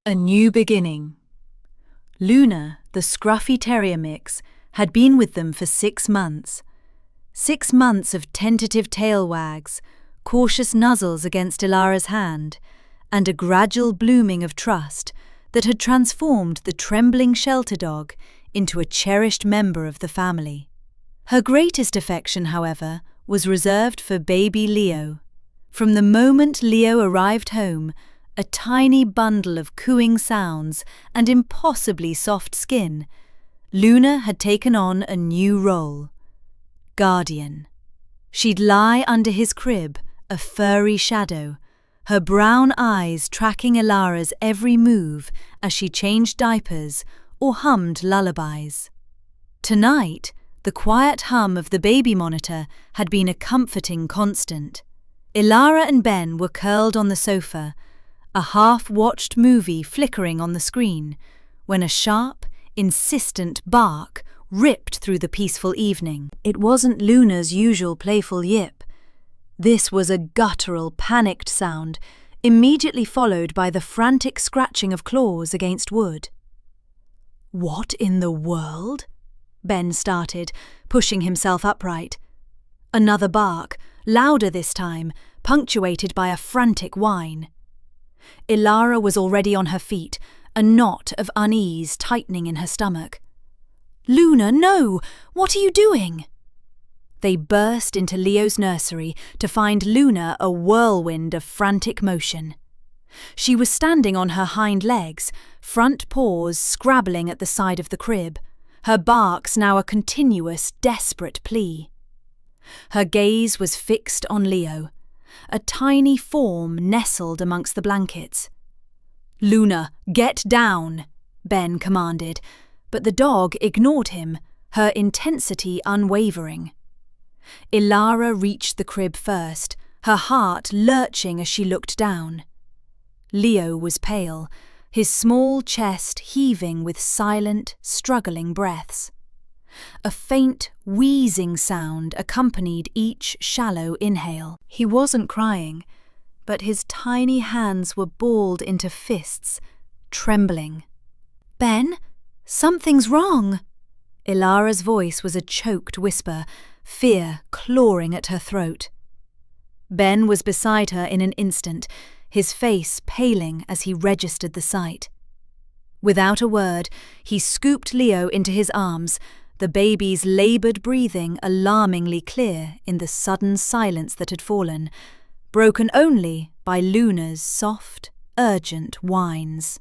A new beginning. Luna, the scruffy terrier mix, had been with them for 6 months. 6 months of tentative tail wags, cautious nuzzles against Ilara's hand, and a gradual blooming of trust that had transformed the trembling shelter dog into a cherished member of the family. Her greatest affection, however, was reserved for baby Leo. From the moment Leo arrived home, a tiny bundle of cooing sounds and impossibly soft skin, Luna had taken on a new role. Guardian. She'd lie under his crib, a furry shadow, her brown eyes tracking Ilara's every move as she changed diapers or hummed lullabies. Tonight, the quiet hum of the baby monitor had been a comforting constant. Ilara and Ben were curled on the sofa, a half-watched movie flickering on the screen, when a sharp, insistent bark ripped through the peaceful evening. It wasn't Luna's usual playful yip. This was a guttural, panicked sound, immediately followed by the frantic scratching of claws against wood. "What in the world?" Ben started, pushing himself upright. Another bark, louder this time, punctuated by a frantic whine. Ilara was already on her feet, a knot of unease tightening in her stomach. "Luna, no! What are you doing?" They burst into Leo's nursery to find Luna a whirlwind of frantic motion. She was standing on her hind legs, front paws scrabbling at the side of the crib, her barks now a continuous, desperate plea. Her gaze was fixed on Leo, a tiny form nestled amongst the blankets. "Luna, get down!" Ben commanded, but the dog ignored him, her intensity unwavering. Ilara reached the crib first, her heart lurching as she looked down. Leo was pale, his small chest heaving with silent, struggling breaths. A faint, wheezing sound accompanied each shallow inhale. He wasn't crying, but his tiny hands were balled into fists, trembling. "Ben, something's wrong!" Ilara's voice was a choked whisper, fear clawing at her throat. Ben was beside her in an instant, his face paling as he registered the sight. Without a word, he scooped Leo into his arms, the baby's laboured breathing alarmingly clear in the sudden silence that had fallen, broken only by Luna's soft, urgent whines.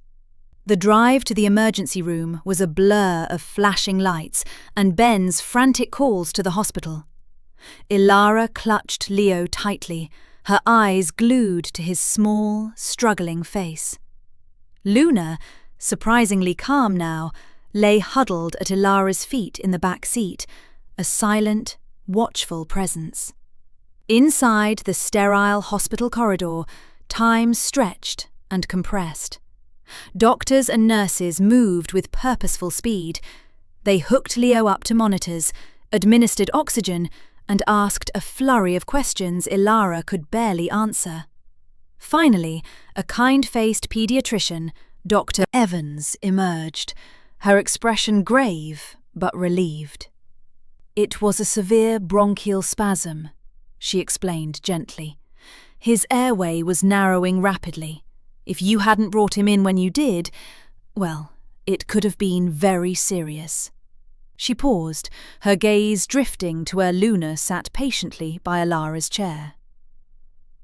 The drive to the emergency room was a blur of flashing lights and Ben's frantic calls to the hospital. Ilara clutched Leo tightly, her eyes glued to his small, struggling face. Luna, surprisingly calm now, lay huddled at Ilara's feet in the back seat, a silent, watchful presence. Inside the sterile hospital corridor, time stretched and compressed. Doctors and nurses moved with purposeful speed. They hooked Leo up to monitors, administered oxygen, and asked a flurry of questions Ilara could barely answer. Finally, a kind-faced paediatrician, Dr. Evans, emerged, her expression grave but relieved. "It was a severe bronchial spasm," she explained gently. "His airway was narrowing rapidly. If you hadn't brought him in when you did, well, it could have been very serious." She paused, her gaze drifting to where Luna sat patiently by Ilara's chair.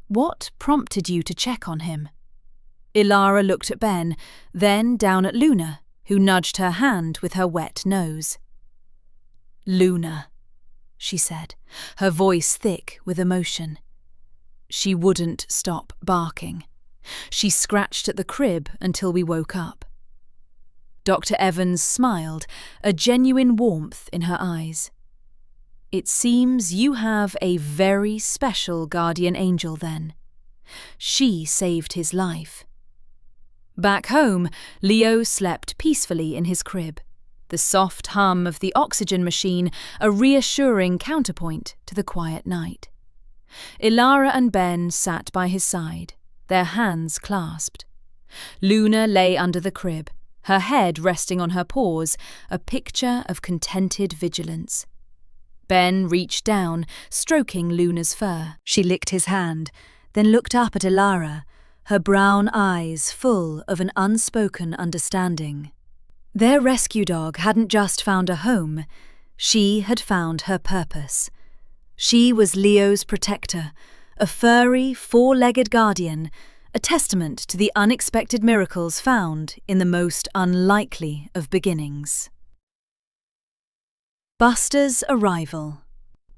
"What prompted you to check on him?" Ilara looked at Ben, then down at Luna, who nudged her hand with her wet nose. "Luna," she said, her voice thick with emotion. "She wouldn't stop barking. She scratched at the crib until we woke up." Dr. Evans smiled, a genuine warmth in her eyes. "It seems you have a very special guardian angel then. She saved his life." Back home, Leo slept peacefully in his crib, the soft hum of the oxygen machine a reassuring counterpoint to the quiet night. Ilara and Ben sat by his side, their hands clasped. Luna lay under the crib, her head resting on her paws, a picture of contented vigilance. Ben reached down, stroking Luna's fur. She licked his hand, then looked up at Ilara, her brown eyes full of an unspoken understanding. Their rescue dog hadn't just found a home, she had found her purpose. She was Leo's protector, a furry, four-legged guardian, a testament to the unexpected miracles found in the most unlikely of beginnings. Buster's arrival.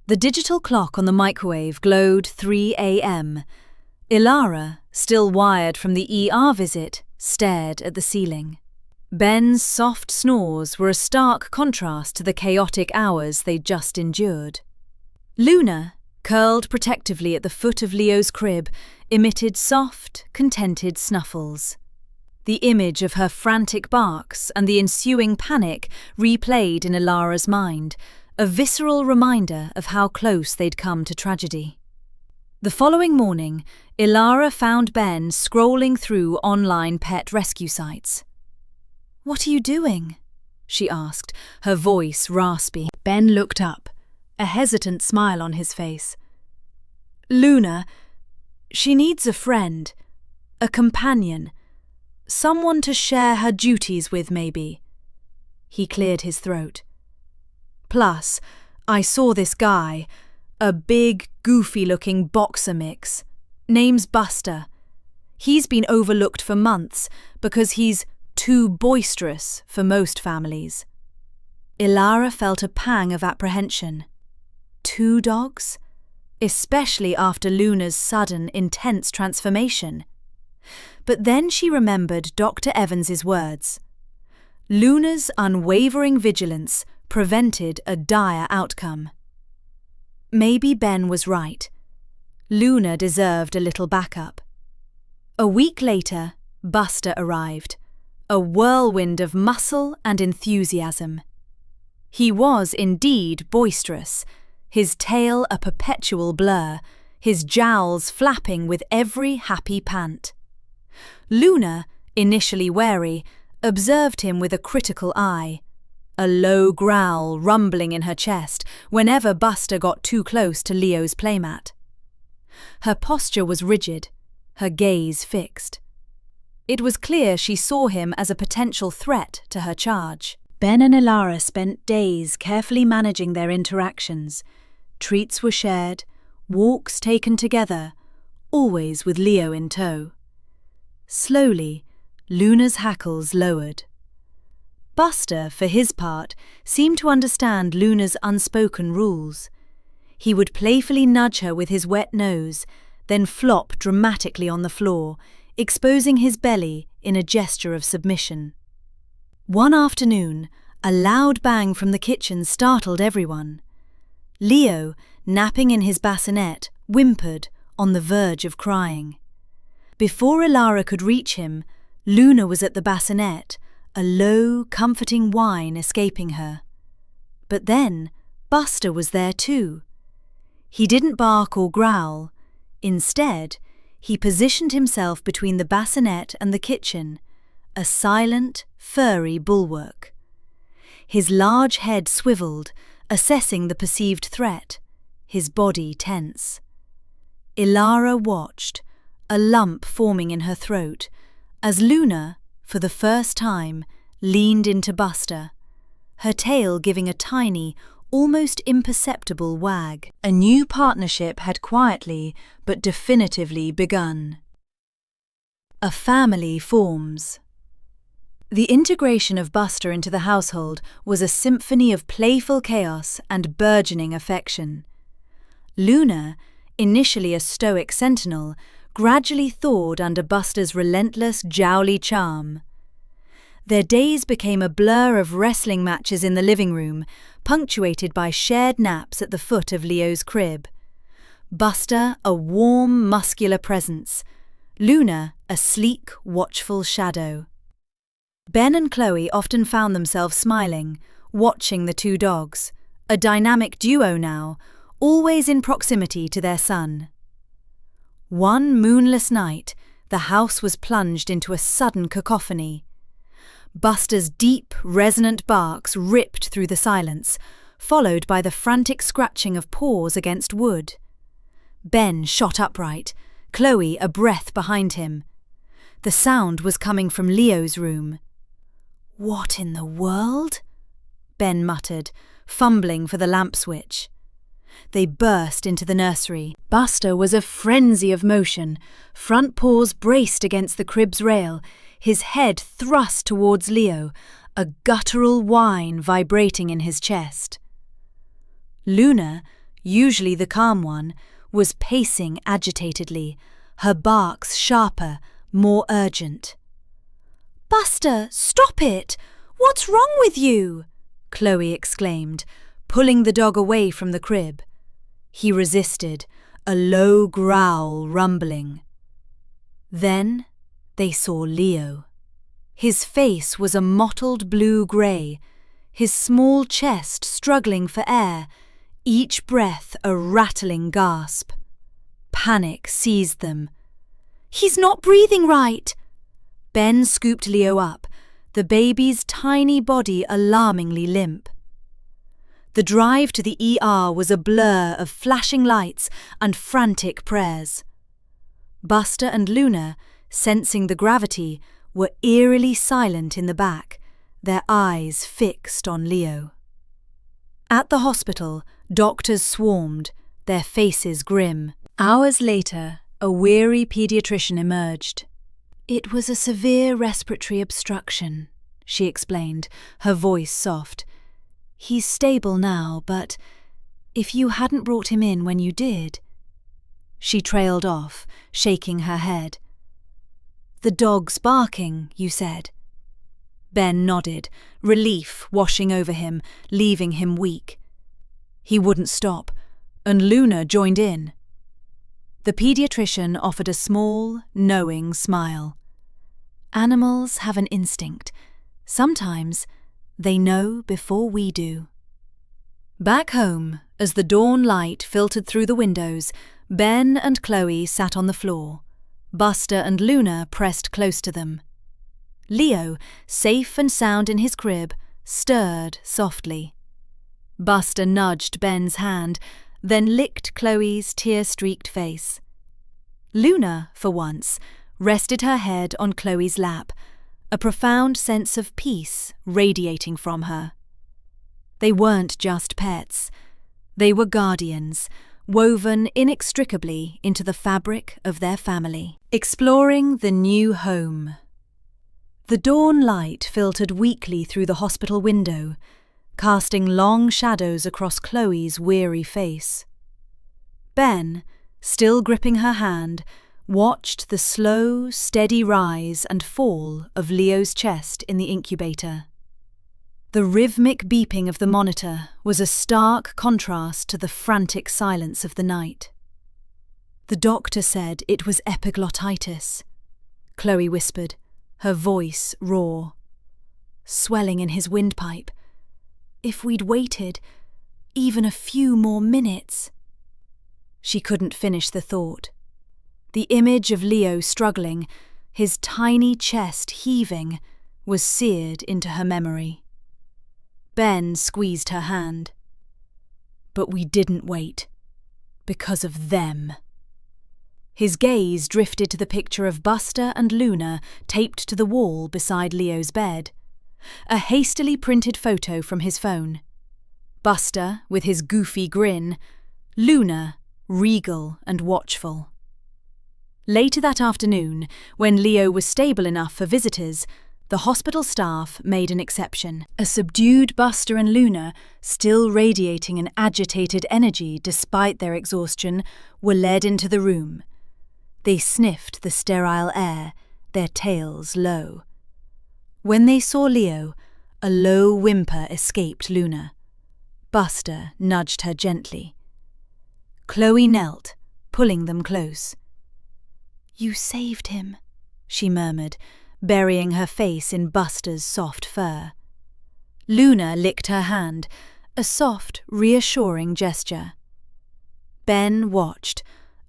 The digital clock on the microwave glowed 3 a.m. Ilara, still wired from the ER visit, stared at the ceiling. Ben's soft snores were a stark contrast to the chaotic hours they'd just endured. Luna, curled protectively at the foot of Leo's crib, emitted soft, contented snuffles. The image of her frantic barks and the ensuing panic replayed in Ilara's mind, a visceral reminder of how close they'd come to tragedy. The following morning, Ilara found Ben scrolling through online pet rescue sites. "What are you doing?" she asked, her voice raspy. Ben looked up, a hesitant smile on his face. "Luna, she needs a friend, a companion, someone to share her duties with, maybe." He cleared his throat. "Plus, I saw this guy, a big, goofy-looking boxer mix. Name's Buster. He's been overlooked for months because he's too boisterous for most families." Ilara felt a pang of apprehension. 2 dogs? Especially after Luna's sudden, intense transformation. But then she remembered Dr. Evans's words. Luna's unwavering vigilance prevented a dire outcome. Maybe Ben was right. Luna deserved a little backup. A week later, Buster arrived, a whirlwind of muscle and enthusiasm. He was indeed boisterous, his tail a perpetual blur, his jowls flapping with every happy pant. Luna, initially wary, observed him with a critical eye, a low growl rumbling in her chest whenever Buster got too close to Leo's playmat. Her posture was rigid, her gaze fixed. It was clear she saw him as a potential threat to her charge. Ben and Ilara spent days carefully managing their interactions. Treats were shared, walks taken together, always with Leo in tow. Slowly, Luna's hackles lowered. Buster, for his part, seemed to understand Luna's unspoken rules. He would playfully nudge her with his wet nose, then flop dramatically on the floor, exposing his belly in a gesture of submission. One afternoon, a loud bang from the kitchen startled everyone. Leo, napping in his bassinet, whimpered, on the verge of crying. Before Ilara could reach him, Luna was at the bassinet, a low, comforting whine escaping her. But then, Buster was there too. He didn't bark or growl. Instead, he positioned himself between the bassinet and the kitchen, a silent, furry bulwark. His large head swiveled, assessing the perceived threat, his body tense. Ilara watched, a lump forming in her throat, as Luna, for the first time, leaned into Buster, her tail giving a tiny, almost imperceptible wag. A new partnership had quietly but definitively begun. A family forms. The integration of Buster into the household was a symphony of playful chaos and burgeoning affection. Luna, initially a stoic sentinel, gradually thawed under Buster's relentless, jowly charm. Their days became a blur of wrestling matches in the living room, punctuated by shared naps at the foot of Leo's crib. Buster a warm, muscular presence, Luna a sleek, watchful shadow. Ben and Chloe often found themselves smiling, watching the 2 dogs, a dynamic duo now, always in proximity to their son. One moonless night, the house was plunged into a sudden cacophony. Buster's deep, resonant barks ripped through the silence, followed by the frantic scratching of paws against wood. Ben shot upright, Chloe a breath behind him. The sound was coming from Leo's room. "What in the world?" Ben muttered, fumbling for the lamp switch. They burst into the nursery. Buster was a frenzy of motion, front paws braced against the crib's rail, his head thrust towards Leo, a guttural whine vibrating in his chest. Luna, usually the calm one, was pacing agitatedly, her barks sharper, more urgent. "Buster, stop it! What's wrong with you?" Chloe exclaimed, pulling the dog away from the crib. He resisted, a low growl rumbling. Then they saw Leo. His face was a mottled blue-grey, his small chest struggling for air, each breath a rattling gasp. Panic seized them. "He's not breathing right!" Ben scooped Leo up, the baby's tiny body alarmingly limp. The drive to the ER was a blur of flashing lights and frantic prayers. Buster and Luna, sensing the gravity, were eerily silent in the back, their eyes fixed on Leo. At the hospital, doctors swarmed, their faces grim. Hours later, a weary paediatrician emerged. "It was a severe respiratory obstruction," she explained, her voice soft. "He's stable now, but if you hadn't brought him in when you did—" She trailed off, shaking her head. "The dog's barking, you said?" Ben nodded, relief washing over him, leaving him weak. He wouldn't stop, and Luna joined in. The paediatrician offered a small, knowing smile. "Animals have an instinct. Sometimes they know before we do." Back home, as the dawn light filtered through the windows, Ben and Chloe sat on the floor. Buster and Luna pressed close to them. Leo, safe and sound in his crib, stirred softly. Buster nudged Ben's hand, then licked Chloe's tear-streaked face. Luna, for once, rested her head on Chloe's lap, a profound sense of peace radiating from her. They weren't just pets. They were guardians, woven inextricably into the fabric of their family. Exploring the new home. The dawn light filtered weakly through the hospital window, casting long shadows across Chloe's weary face. Ben, still gripping her hand, watched the slow, steady rise and fall of Leo's chest in the incubator. The rhythmic beeping of the monitor was a stark contrast to the frantic silence of the night. "The doctor said it was epiglottitis," Chloe whispered, her voice raw. "Swelling in his windpipe. If we'd waited even a few more minutes—" She couldn't finish the thought. The image of Leo struggling, his tiny chest heaving, was seared into her memory. Ben squeezed her hand. "But we didn't wait. Because of them." His gaze drifted to the picture of Buster and Luna taped to the wall beside Leo's bed. A hastily printed photo from his phone. Buster with his goofy grin, Luna regal and watchful. Later that afternoon, when Leo was stable enough for visitors, the hospital staff made an exception. A subdued Buster and Luna, still radiating an agitated energy despite their exhaustion, were led into the room. They sniffed the sterile air, their tails low. When they saw Leo, a low whimper escaped Luna. Buster nudged her gently. Chloe knelt, pulling them close. "You saved him," she murmured, burying her face in Buster's soft fur. Luna licked her hand, a soft, reassuring gesture. Ben watched,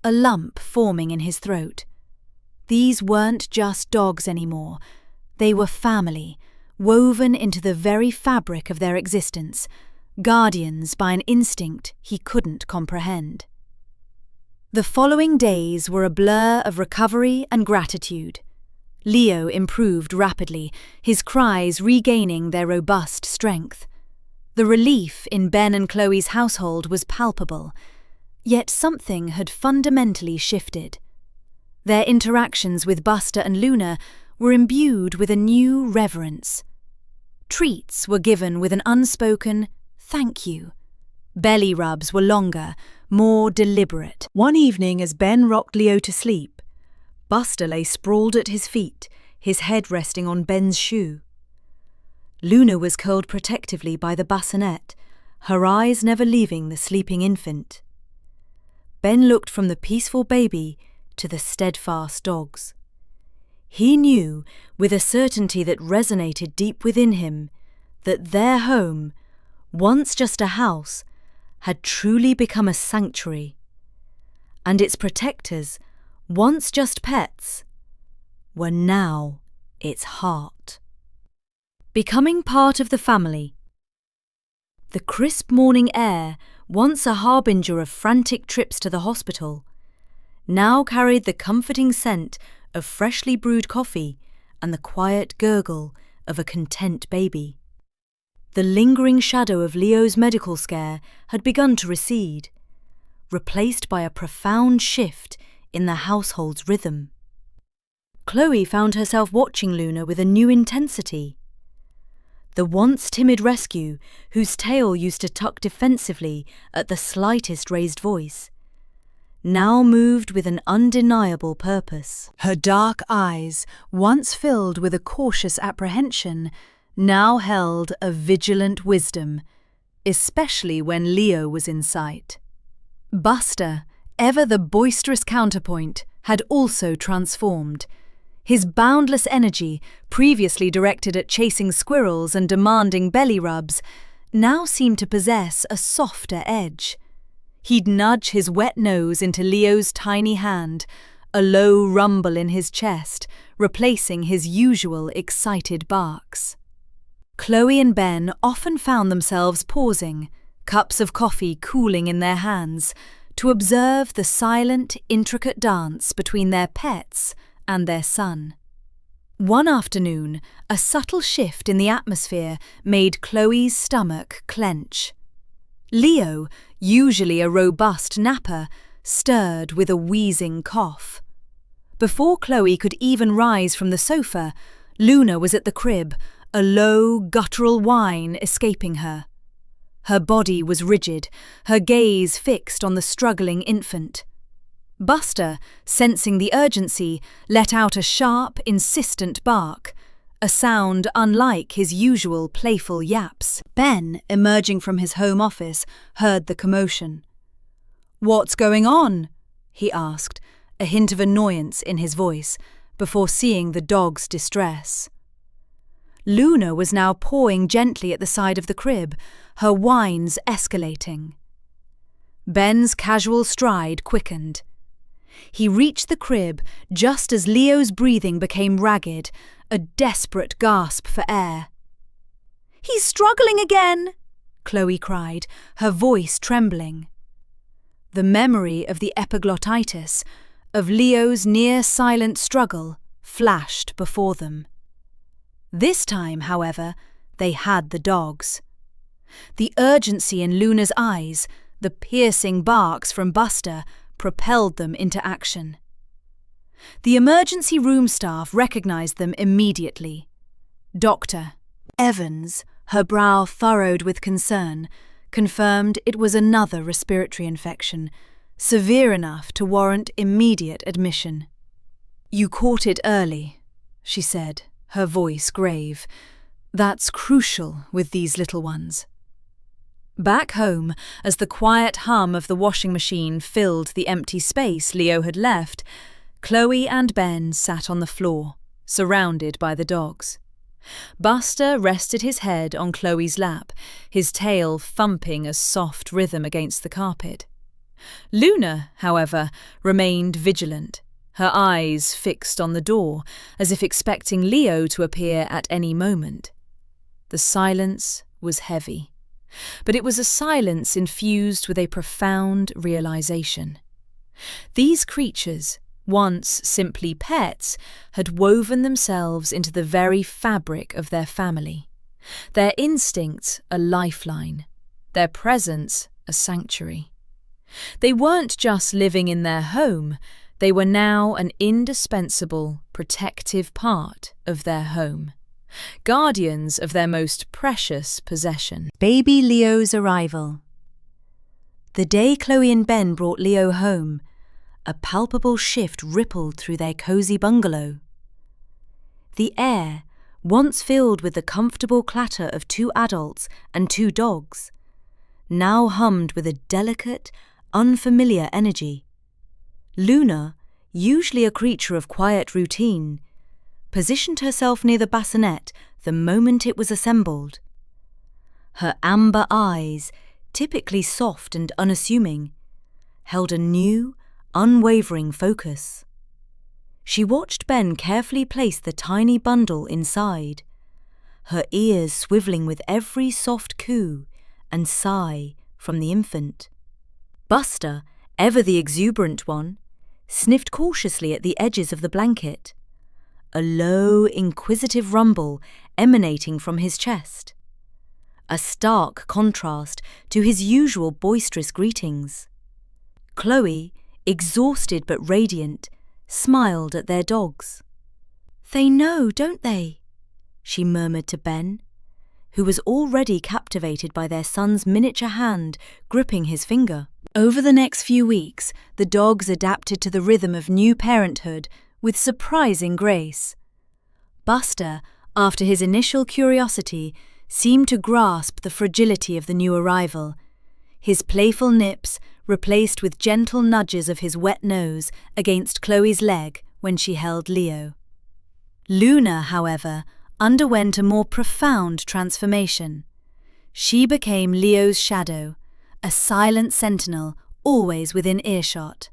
a lump forming in his throat. These weren't just dogs anymore. They were family, woven into the very fabric of their existence, guardians by an instinct he couldn't comprehend. The following days were a blur of recovery and gratitude. Leo improved rapidly, his cries regaining their robust strength. The relief in Ben and Chloe's household was palpable, yet something had fundamentally shifted. Their interactions with Buster and Luna were imbued with a new reverence. Treats were given with an unspoken thank you. Belly rubs were longer, more deliberate. One evening, as Ben rocked Leo to sleep, Buster lay sprawled at his feet, his head resting on Ben's shoe. Luna was curled protectively by the bassinet, her eyes never leaving the sleeping infant. Ben looked from the peaceful baby to the steadfast dogs. He knew, with a certainty that resonated deep within him, that their home, once just a house, had truly become a sanctuary, and its protectors, once just pets, were now its heart. Becoming part of the family. The crisp morning air, once a harbinger of frantic trips to the hospital, now carried the comforting scent of freshly brewed coffee and the quiet gurgle of a content baby. The lingering shadow of Leo's medical scare had begun to recede, replaced by a profound shift in the household's rhythm. Chloe found herself watching Luna with a new intensity. The once timid rescue, whose tail used to tuck defensively at the slightest raised voice, now moved with an undeniable purpose. Her dark eyes, once filled with a cautious apprehension, now held a vigilant wisdom, especially when Leo was in sight. Buster, ever the boisterous counterpoint, had also transformed. His boundless energy, previously directed at chasing squirrels and demanding belly rubs, now seemed to possess a softer edge. He'd nudge his wet nose into Leo's tiny hand, a low rumble in his chest, replacing his usual excited barks. Chloe and Ben often found themselves pausing, cups of coffee cooling in their hands, to observe the silent, intricate dance between their pets and their son. One afternoon, a subtle shift in the atmosphere made Chloe's stomach clench. Leo, usually a robust napper, stirred with a wheezing cough. Before Chloe could even rise from the sofa, Luna was at the crib, a low, guttural whine escaping her. Her body was rigid, her gaze fixed on the struggling infant. Buster, sensing the urgency, let out a sharp, insistent bark, a sound unlike his usual playful yaps. Ben, emerging from his home office, heard the commotion. "What's going on?" he asked, a hint of annoyance in his voice, before seeing the dog's distress. Luna was now pawing gently at the side of the crib, her whines escalating. Ben's casual stride quickened. He reached the crib just as Leo's breathing became ragged, a desperate gasp for air. "He's struggling again!" Chloe cried, her voice trembling. The memory of the epiglottitis, of Leo's near-silent struggle, flashed before them. This time, however, they had the dogs. The urgency in Luna's eyes, the piercing barks from Buster, propelled them into action. The emergency room staff recognized them immediately. Dr. Evans, her brow furrowed with concern, confirmed it was another respiratory infection, severe enough to warrant immediate admission. "You caught it early," she said, her voice grave. "That's crucial with these little ones." Back home, as the quiet hum of the washing machine filled the empty space Leo had left, Chloe and Ben sat on the floor, surrounded by the dogs. Buster rested his head on Chloe's lap, his tail thumping a soft rhythm against the carpet. Luna, however, remained vigilant, her eyes fixed on the door, as if expecting Leo to appear at any moment. The silence was heavy, but it was a silence infused with a profound realization. These creatures, once simply pets, had woven themselves into the very fabric of their family. Their instincts a lifeline, their presence a sanctuary. They weren't just living in their home, they were now an indispensable, protective part of their home, guardians of their most precious possession. Baby Leo's arrival. The day Chloe and Ben brought Leo home, a palpable shift rippled through their cosy bungalow. The air, once filled with the comfortable clatter of 2 adults and 2 dogs, now hummed with a delicate, unfamiliar energy. Luna, usually a creature of quiet routine, positioned herself near the bassinet the moment it was assembled. Her amber eyes, typically soft and unassuming, held a new, unwavering focus. She watched Ben carefully place the tiny bundle inside, her ears swiveling with every soft coo and sigh from the infant. Buster, ever the exuberant one, sniffed cautiously at the edges of the blanket, a low, inquisitive rumble emanating from his chest, a stark contrast to his usual boisterous greetings. Chloe, exhausted but radiant, smiled at their dogs. "They know, don't they?" she murmured to Ben, who was already captivated by their son's miniature hand gripping his finger. Over the next few weeks, the dogs adapted to the rhythm of new parenthood with surprising grace. Buster, after his initial curiosity, seemed to grasp the fragility of the new arrival, his playful nips replaced with gentle nudges of his wet nose against Chloe's leg when she held Leo. Luna, however, underwent a more profound transformation. She became Leo's shadow, a silent sentinel always within earshot.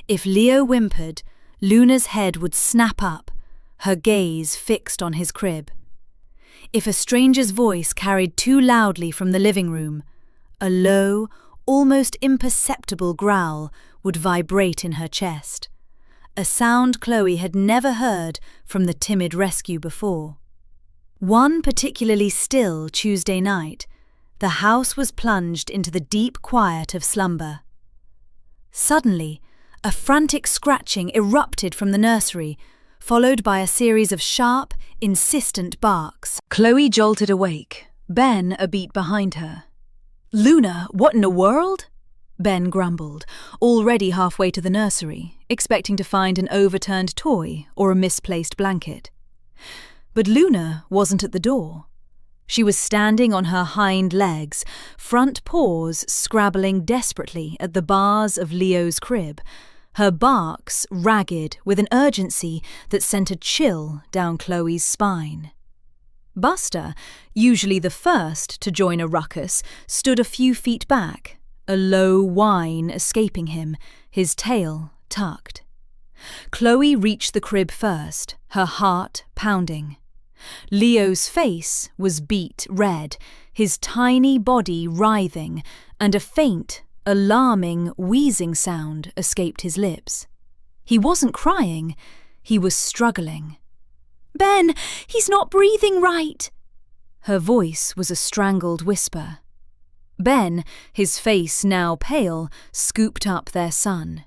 If Leo whimpered, Luna's head would snap up, her gaze fixed on his crib. If a stranger's voice carried too loudly from the living room, a low, almost imperceptible growl would vibrate in her chest, a sound Chloe had never heard from the timid rescue before. One particularly still Tuesday night, the house was plunged into the deep quiet of slumber. Suddenly, a frantic scratching erupted from the nursery, followed by a series of sharp, insistent barks. Chloe jolted awake, Ben a beat behind her. "Luna, what in the world?" Ben grumbled, already halfway to the nursery, expecting to find an overturned toy or a misplaced blanket. But Luna wasn't at the door. She was standing on her hind legs, front paws scrabbling desperately at the bars of Leo's crib, her barks ragged with an urgency that sent a chill down Chloe's spine. Buster, usually the first to join a ruckus, stood a few feet back, a low whine escaping him, his tail tucked. Chloe reached the crib first, her heart pounding. Leo's face was beet red, his tiny body writhing, and a faint, alarming, wheezing sound escaped his lips. He wasn't crying, he was struggling. "Ben, he's not breathing right!" Her voice was a strangled whisper. Ben, his face now pale, scooped up their son.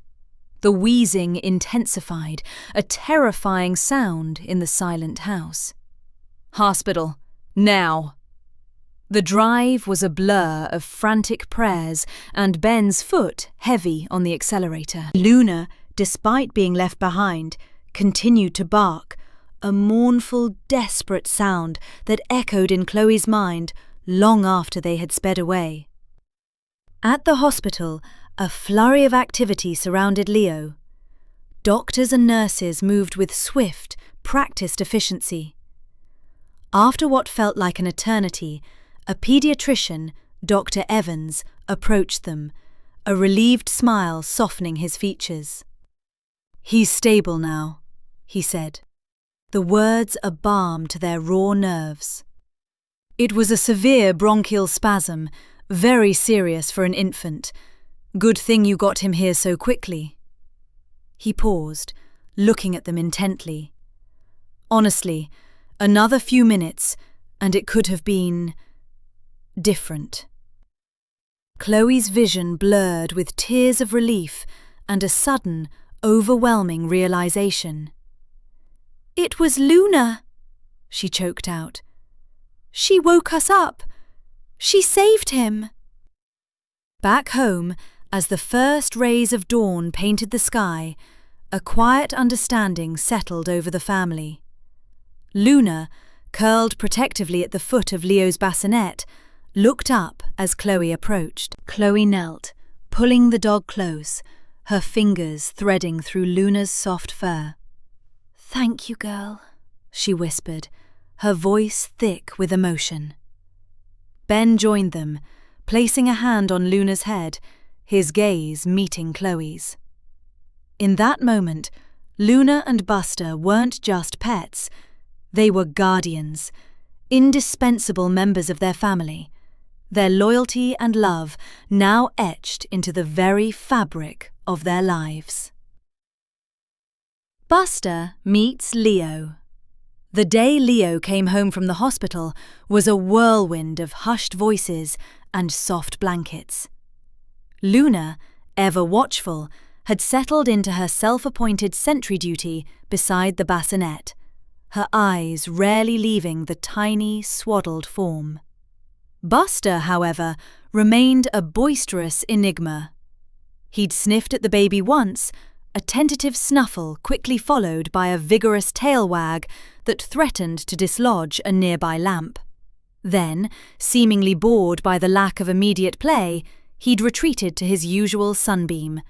The wheezing intensified, a terrifying sound in the silent house. "Hospital, now!" The drive was a blur of frantic prayers and Ben's foot heavy on the accelerator. Luna, despite being left behind, continued to bark, a mournful, desperate sound that echoed in Chloe's mind long after they had sped away. At the hospital, a flurry of activity surrounded Leo. Doctors and nurses moved with swift, practiced efficiency. After what felt like an eternity, a paediatrician, Dr. Evans, approached them, a relieved smile softening his features. "He's stable now," he said. The words a balm to their raw nerves. "It was a severe bronchial spasm, very serious for an infant. Good thing you got him here so quickly." He paused, looking at them intently. "Honestly, another few minutes, and it could have been different." Chloe's vision blurred with tears of relief and a sudden, overwhelming realization. "It was Luna," she choked out. "She woke us up. She saved him." Back home, as the first rays of dawn painted the sky, a quiet understanding settled over the family. Luna, curled protectively at the foot of Leo's bassinet, looked up as Chloe approached. Chloe knelt, pulling the dog close, her fingers threading through Luna's soft fur. "Thank you, girl," she whispered, her voice thick with emotion. Ben joined them, placing a hand on Luna's head, his gaze meeting Chloe's. In that moment, Luna and Buster weren't just pets, they were guardians, indispensable members of their family, their loyalty and love now etched into the very fabric of their lives. Buster meets Leo. The day Leo came home from the hospital was a whirlwind of hushed voices and soft blankets. Luna, ever watchful, had settled into her self-appointed sentry duty beside the bassinet, her eyes rarely leaving the tiny, swaddled form. Buster, however, remained a boisterous enigma. He'd sniffed at the baby once, a tentative snuffle quickly followed by a vigorous tail wag that threatened to dislodge a nearby lamp. Then, seemingly bored by the lack of immediate play, he'd retreated to his usual sunbeam,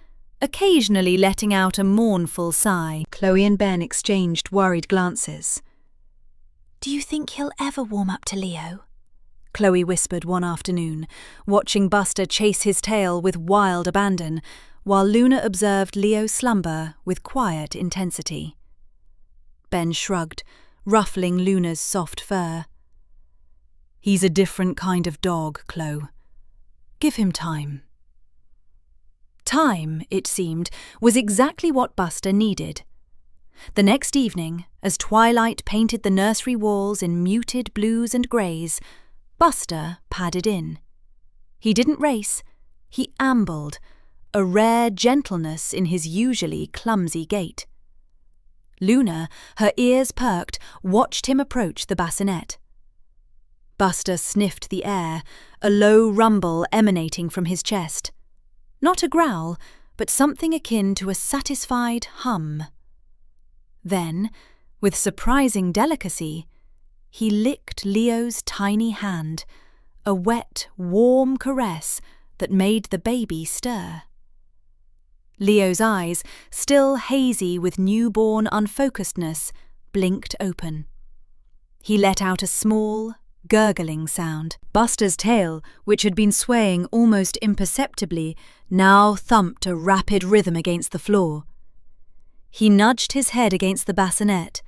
occasionally letting out a mournful sigh. Chloe and Ben exchanged worried glances. "Do you think he'll ever warm up to Leo?" Chloe whispered one afternoon, watching Buster chase his tail with wild abandon, while Luna observed Leo's slumber with quiet intensity. Ben shrugged, ruffling Luna's soft fur. "He's a different kind of dog, Chloe. Give him time." Time, it seemed, was exactly what Buster needed. The next evening, as twilight painted the nursery walls in muted blues and greys, Buster padded in. He didn't race, he ambled, a rare gentleness in his usually clumsy gait. Luna, her ears perked, watched him approach the bassinet. Buster sniffed the air, a low rumble emanating from his chest. Not a growl, but something akin to a satisfied hum. Then, with surprising delicacy, he licked Leo's tiny hand, a wet, warm caress that made the baby stir. Leo's eyes, still hazy with newborn unfocusedness, blinked open. He let out a small, gurgling sound. Buster's tail, which had been swaying almost imperceptibly, now thumped a rapid rhythm against the floor. He nudged his head against the bassinet,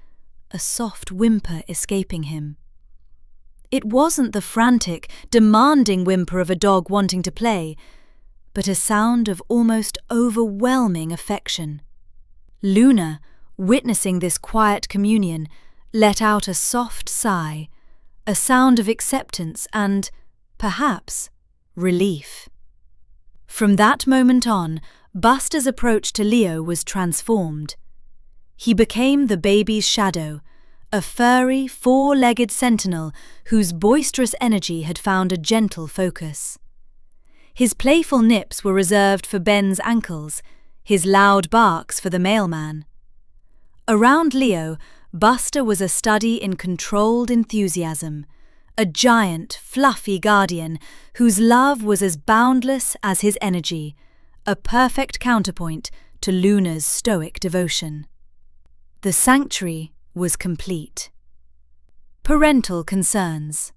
a soft whimper escaping him. It wasn't the frantic, demanding whimper of a dog wanting to play, but a sound of almost overwhelming affection. Luna, witnessing this quiet communion, let out a soft sigh, a sound of acceptance and, perhaps, relief. From that moment on, Buster's approach to Leo was transformed. He became the baby's shadow, a furry, four-legged sentinel whose boisterous energy had found a gentle focus. His playful nips were reserved for Ben's ankles, his loud barks for the mailman. Around Leo, Buster was a study in controlled enthusiasm, a giant, fluffy guardian whose love was as boundless as his energy, a perfect counterpoint to Luna's stoic devotion. The sanctuary was complete. Parental concerns.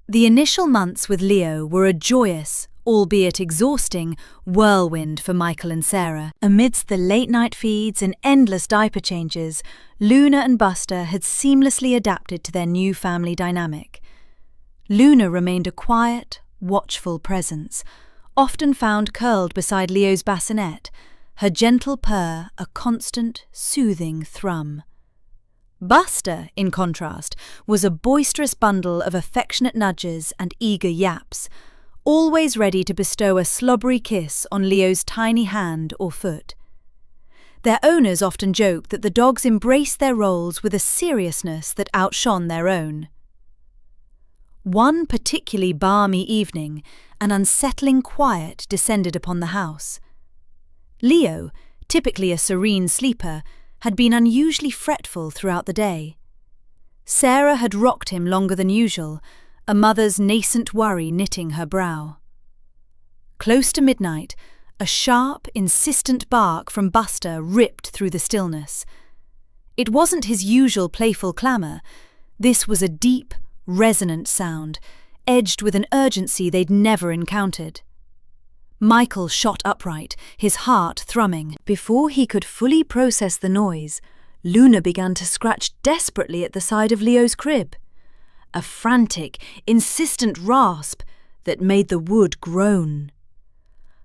The initial months with Leo were a joyous, albeit exhausting, whirlwind for Michael and Sarah. Amidst the late-night feeds and endless diaper changes, Luna and Buster had seamlessly adapted to their new family dynamic. Luna remained a quiet, watchful presence, often found curled beside Leo's bassinet, her gentle purr a constant, soothing thrum. Buster, in contrast, was a boisterous bundle of affectionate nudges and eager yaps, always ready to bestow a slobbery kiss on Leo's tiny hand or foot. Their owners often joked that the dogs embraced their roles with a seriousness that outshone their own. One particularly balmy evening, an unsettling quiet descended upon the house. Leo, typically a serene sleeper, had been unusually fretful throughout the day. Sarah had rocked him longer than usual, a mother's nascent worry knitting her brow. Close to midnight, a sharp, insistent bark from Buster ripped through the stillness. It wasn't his usual playful clamour. This was a deep, resonant sound, edged with an urgency they'd never encountered. Michael shot upright, his heart thrumming. Before he could fully process the noise, Luna began to scratch desperately at the side of Leo's crib. A frantic, insistent rasp that made the wood groan.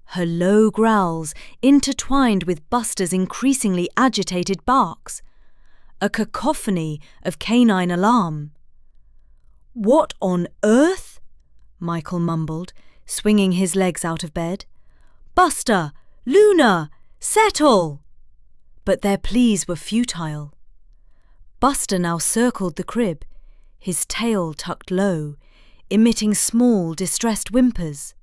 Her low growls intertwined with Buster's increasingly agitated barks. A cacophony of canine alarm. "What on earth?" Michael mumbled, swinging his legs out of bed. "Buster! Luna! Settle!" But their pleas were futile. Buster now circled the crib, his tail tucked low, emitting small, distressed whimpers.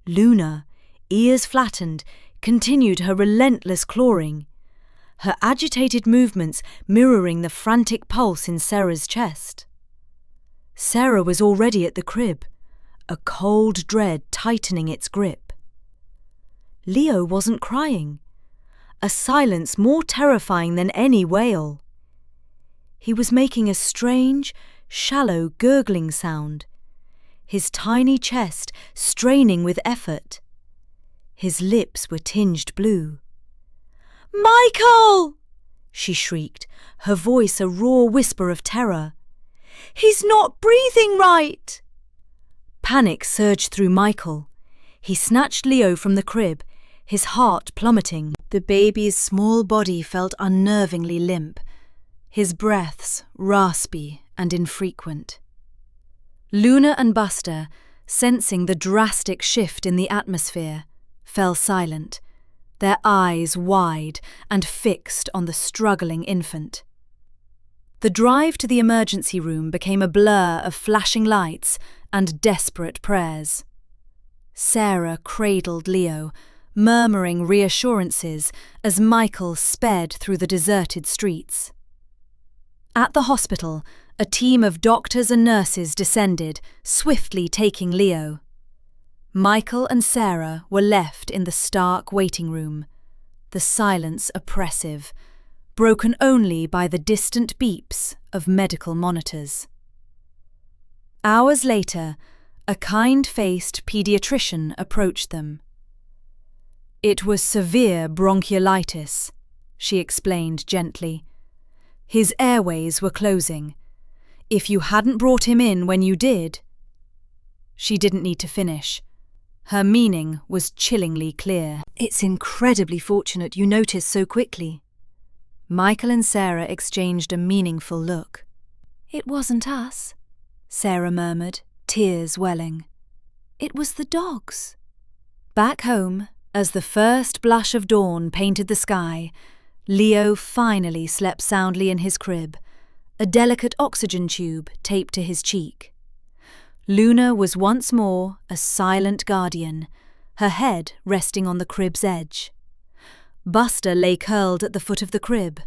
Luna, ears flattened, continued her relentless clawing, her agitated movements mirroring the frantic pulse in Sarah's chest. Sarah was already at the crib, a cold dread tightening its grip. Leo wasn't crying, a silence more terrifying than any wail. He was making a strange, shallow gurgling sound, his tiny chest straining with effort. His lips were tinged blue. "Michael!" she shrieked, her voice a raw whisper of terror. "He's not breathing right!" Panic surged through Michael. He snatched Leo from the crib, his heart plummeting. The baby's small body felt unnervingly limp, his breaths raspy and infrequent. Luna and Buster, sensing the drastic shift in the atmosphere, fell silent, their eyes wide and fixed on the struggling infant. The drive to the emergency room became a blur of flashing lights and desperate prayers. Sarah cradled Leo, murmuring reassurances as Michael sped through the deserted streets. At the hospital, a team of doctors and nurses descended, swiftly taking Leo. Michael and Sarah were left in the stark waiting room, the silence oppressive, broken only by the distant beeps of medical monitors. Hours later, a kind-faced paediatrician approached them. "It was severe bronchiolitis," she explained gently. "His airways were closing. If you hadn't brought him in when you did—" She didn't need to finish. Her meaning was chillingly clear. "It's incredibly fortunate you noticed so quickly." Michael and Sarah exchanged a meaningful look. "It wasn't us," Sarah murmured, tears welling. "It was the dogs." Back home, as the first blush of dawn painted the sky, Leo finally slept soundly in his crib, a delicate oxygen tube taped to his cheek. Luna was once more a silent guardian, her head resting on the crib's edge. Buster lay curled at the foot of the crib,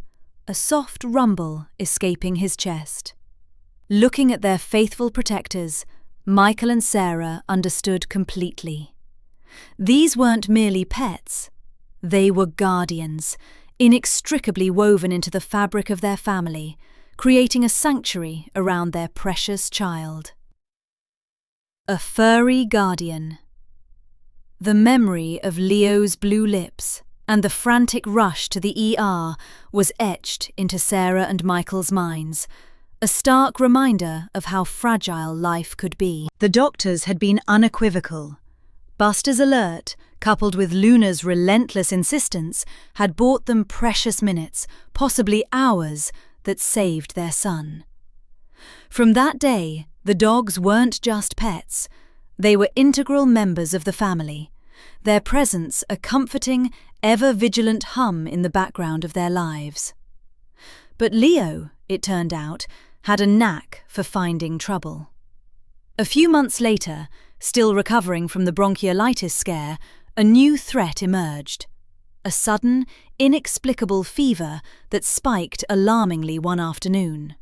a soft rumble escaping his chest. Looking at their faithful protectors, Michael and Sarah understood completely. These weren't merely pets. They were guardians, inextricably woven into the fabric of their family, creating a sanctuary around their precious child. A furry guardian. The memory of Leo's blue lips and the frantic rush to the ER was etched into Sarah and Michael's minds, a stark reminder of how fragile life could be. The doctors had been unequivocal. Buster's alert, coupled with Luna's relentless insistence, had bought them precious minutes, possibly hours, that saved their son. From that day, the dogs weren't just pets. They were integral members of the family, their presence a comforting, ever-vigilant hum in the background of their lives. But Leo, it turned out, had a knack for finding trouble. A few months later, still recovering from the bronchiolitis scare, a new threat emerged. A sudden, inexplicable fever that spiked alarmingly one afternoon.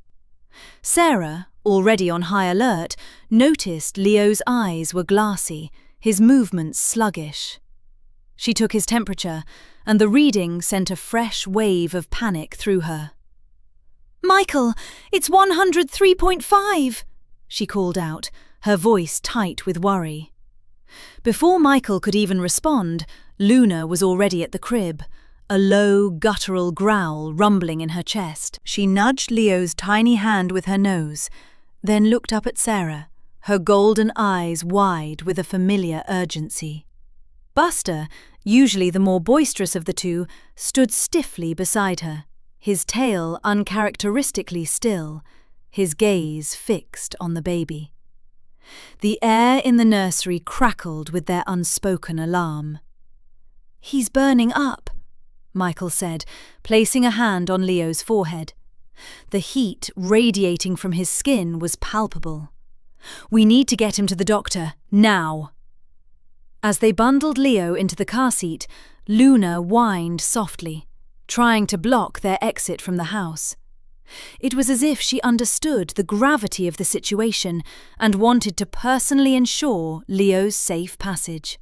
Sarah, already on high alert, noticed Leo's eyes were glassy, his movements sluggish. She took his temperature, and the reading sent a fresh wave of panic through her. "Michael, it's 103.5, she called out, her voice tight with worry. Before Michael could even respond, Luna was already at the crib, a low, guttural growl rumbling in her chest. She nudged Leo's tiny hand with her nose, then looked up at Sarah, her golden eyes wide with a familiar urgency. Buster, usually the more boisterous of the two, stood stiffly beside her, his tail uncharacteristically still, his gaze fixed on the baby. The air in the nursery crackled with their unspoken alarm. "He's burning up," Michael said, placing a hand on Leo's forehead. The heat radiating from his skin was palpable. "We need to get him to the doctor, now." As they bundled Leo into the car seat, Luna whined softly, trying to block their exit from the house. It was as if she understood the gravity of the situation and wanted to personally ensure Leo's safe passage.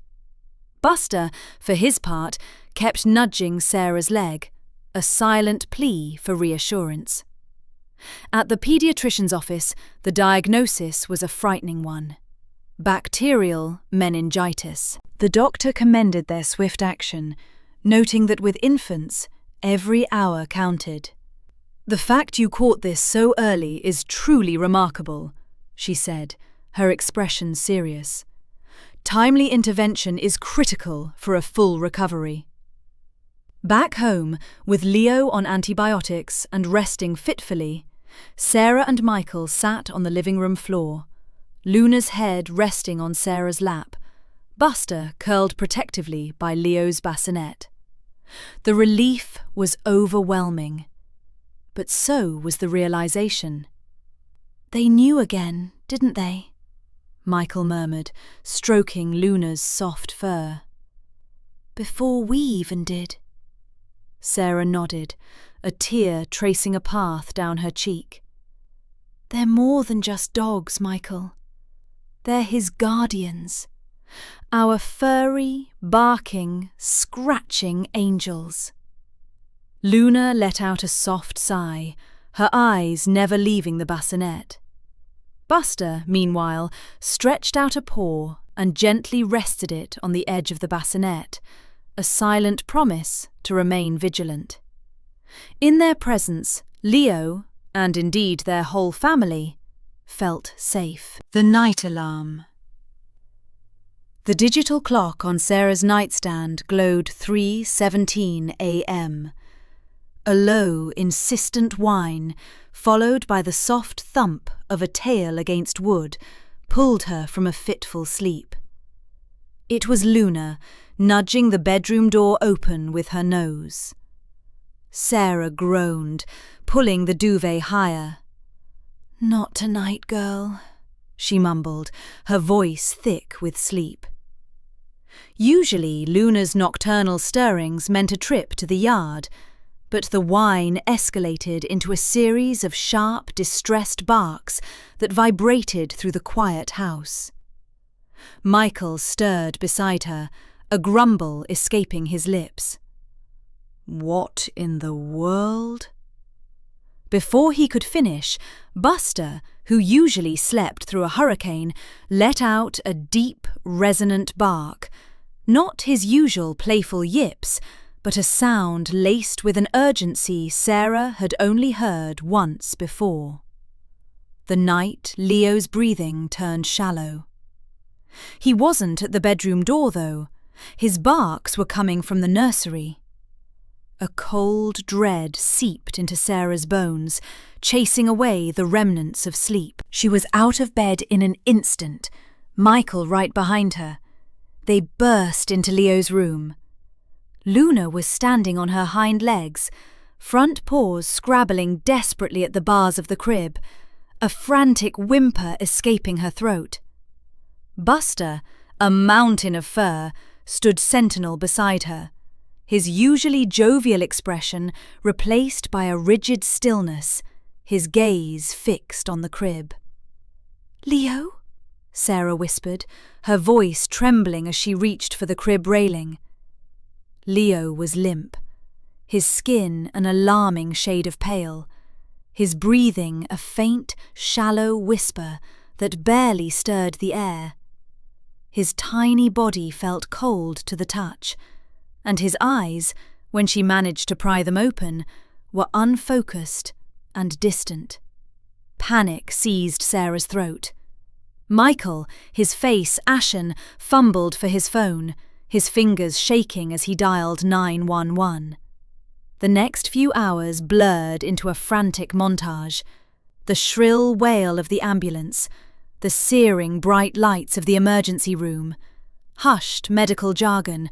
Buster, for his part, kept nudging Sarah's leg, a silent plea for reassurance. At the paediatrician's office, the diagnosis was a frightening one: bacterial meningitis. The doctor commended their swift action, noting that with infants, every hour counted. "The fact you caught this so early is truly remarkable," she said, her expression serious. "Timely intervention is critical for a full recovery." Back home, with Leo on antibiotics and resting fitfully, Sarah and Michael sat on the living room floor, Luna's head resting on Sarah's lap, Buster curled protectively by Leo's bassinet. The relief was overwhelming, but so was the realization. "They knew again, didn't they?" Michael murmured, stroking Luna's soft fur. "Before we even did." Sarah nodded, a tear tracing a path down her cheek. "They're more than just dogs, Michael. They're his guardians. Our furry, barking, scratching angels." Luna let out a soft sigh, her eyes never leaving the bassinet. Buster, meanwhile, stretched out a paw and gently rested it on the edge of the bassinet, a silent promise to remain vigilant. In their presence, Leo, and indeed their whole family, felt safe. The night alarm. The digital clock on Sarah's nightstand glowed 3:17 a.m. A low, insistent whine, followed by the soft thump of a tail against wood, pulled her from a fitful sleep. It was Luna, nudging the bedroom door open with her nose. Sarah groaned, pulling the duvet higher. "Not tonight, girl," she mumbled, her voice thick with sleep. Usually Luna's nocturnal stirrings meant a trip to the yard, but the whine escalated into a series of sharp, distressed barks that vibrated through the quiet house. Michael stirred beside her, a grumble escaping his lips. "What in the world?" Before he could finish, Buster, who usually slept through a hurricane, let out a deep, resonant bark, Not his usual playful yips, but a sound laced with an urgency Sarah had only heard once before. The night Leo's breathing turned shallow. He wasn't at the bedroom door, though. His barks were coming from the nursery. A cold dread seeped into Sarah's bones, chasing away the remnants of sleep. She was out of bed in an instant, Michael right behind her. They burst into Leo's room. Luna was standing on her hind legs, front paws scrabbling desperately at the bars of the crib, a frantic whimper escaping her throat. Buster, a mountain of fur, stood sentinel beside her, his usually jovial expression replaced by a rigid stillness, his gaze fixed on the crib. "Leo?" Sarah whispered, her voice trembling as she reached for the crib railing. Leo was limp, his skin an alarming shade of pale, his breathing a faint, shallow whisper that barely stirred the air. His tiny body felt cold to the touch, and his eyes, when she managed to pry them open, were unfocused and distant. Panic seized Sarah's throat. Michael, his face ashen, fumbled for his phone, his fingers shaking as he dialed 911. The next few hours blurred into a frantic montage. The shrill wail of the ambulance, the searing bright lights of the emergency room, hushed medical jargon,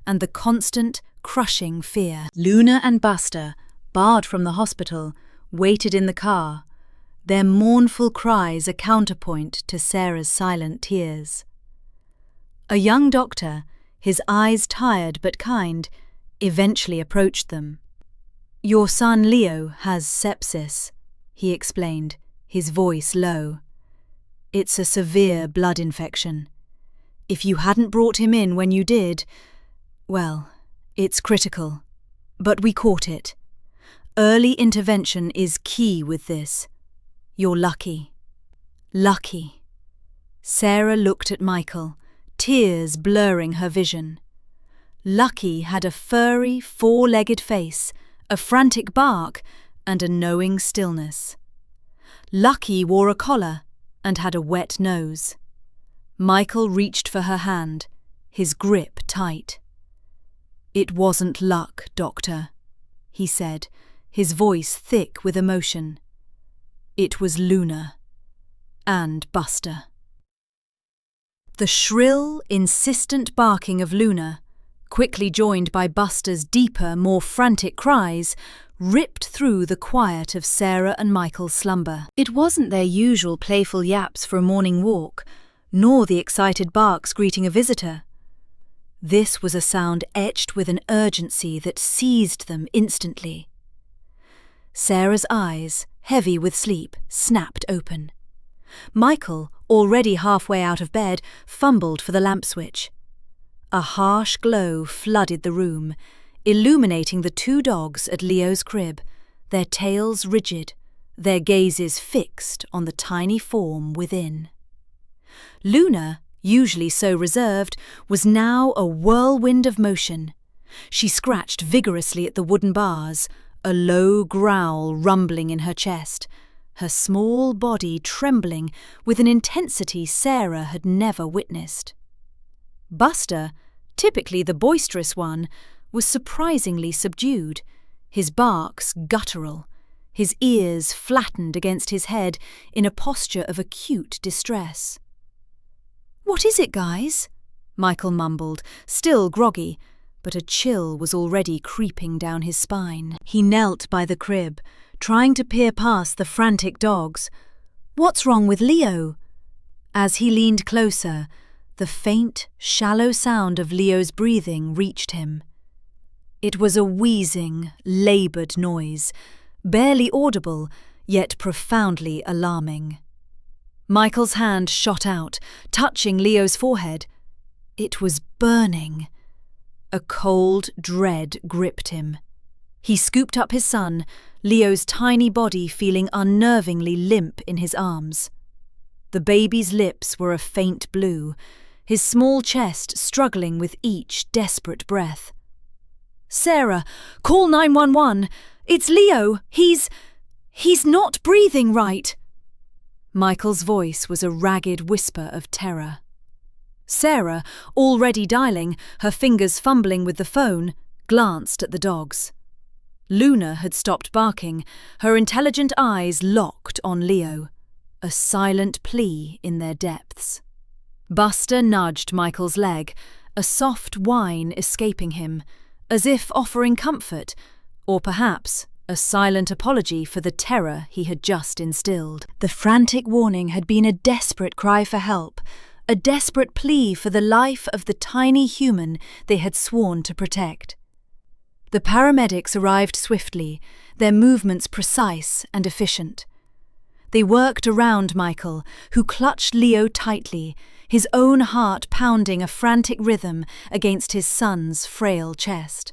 and the constant, crushing fear. Luna and Buster, barred from the hospital, waited in the car, their mournful cries a counterpoint to Sarah's silent tears. A young doctor, his eyes tired but kind, eventually approached them. "Your son Leo has sepsis," he explained, his voice low. "It's a severe blood infection. If you hadn't brought him in when you did, well, it's critical. But we caught it. Early intervention is key with this. You're lucky." Lucky. Sarah looked at Michael, tears blurring her vision. Lucky had a furry, four-legged face, a frantic bark, and a knowing stillness. Lucky wore a collar and had a wet nose. Michael reached for her hand, his grip tight. "It wasn't luck, Doctor," he said, his voice thick with emotion. "It was Luna and Buster." The shrill, insistent barking of Luna, quickly joined by Buster's deeper, more frantic cries, ripped through the quiet of Sarah and Michael's slumber. It wasn't their usual playful yaps for a morning walk, nor the excited barks greeting a visitor. This was a sound etched with an urgency that seized them instantly. Sarah's eyes, heavy with sleep, snapped open. Michael, already halfway out of bed, fumbled for the lamp switch. A harsh glow flooded the room, illuminating the two dogs at Leo's crib, their tails rigid, their gazes fixed on the tiny form within. Luna, usually so reserved, was now a whirlwind of motion. She scratched vigorously at the wooden bars, a low growl rumbling in her chest, her small body trembling with an intensity Sarah had never witnessed. Buster, typically the boisterous one, was surprisingly subdued, his barks guttural, his ears flattened against his head in a posture of acute distress. "What is it, guys?" Michael mumbled, still groggy, but a chill was already creeping down his spine. He knelt by the crib, trying to peer past the frantic dogs. "What's wrong with Leo?" As he leaned closer, the faint, shallow sound of Leo's breathing reached him. It was a wheezing, laboured noise, barely audible, yet profoundly alarming. Michael's hand shot out, touching Leo's forehead. It was burning. A cold dread gripped him. He scooped up his son, Leo's tiny body feeling unnervingly limp in his arms. The baby's lips were a faint blue, his small chest struggling with each desperate breath. "Sarah, call 911. It's Leo. He's not breathing right." Michael's voice was a ragged whisper of terror. Sarah, already dialing, her fingers fumbling with the phone, glanced at the dogs. Luna had stopped barking, her intelligent eyes locked on Leo, a silent plea in their depths. Buster nudged Michael's leg, a soft whine escaping him, as if offering comfort, or perhaps a silent apology for the terror he had just instilled. The frantic warning had been a desperate cry for help, a desperate plea for the life of the tiny human they had sworn to protect. The paramedics arrived swiftly, their movements precise and efficient. They worked around Michael, who clutched Leo tightly, his own heart pounding a frantic rhythm against his son's frail chest.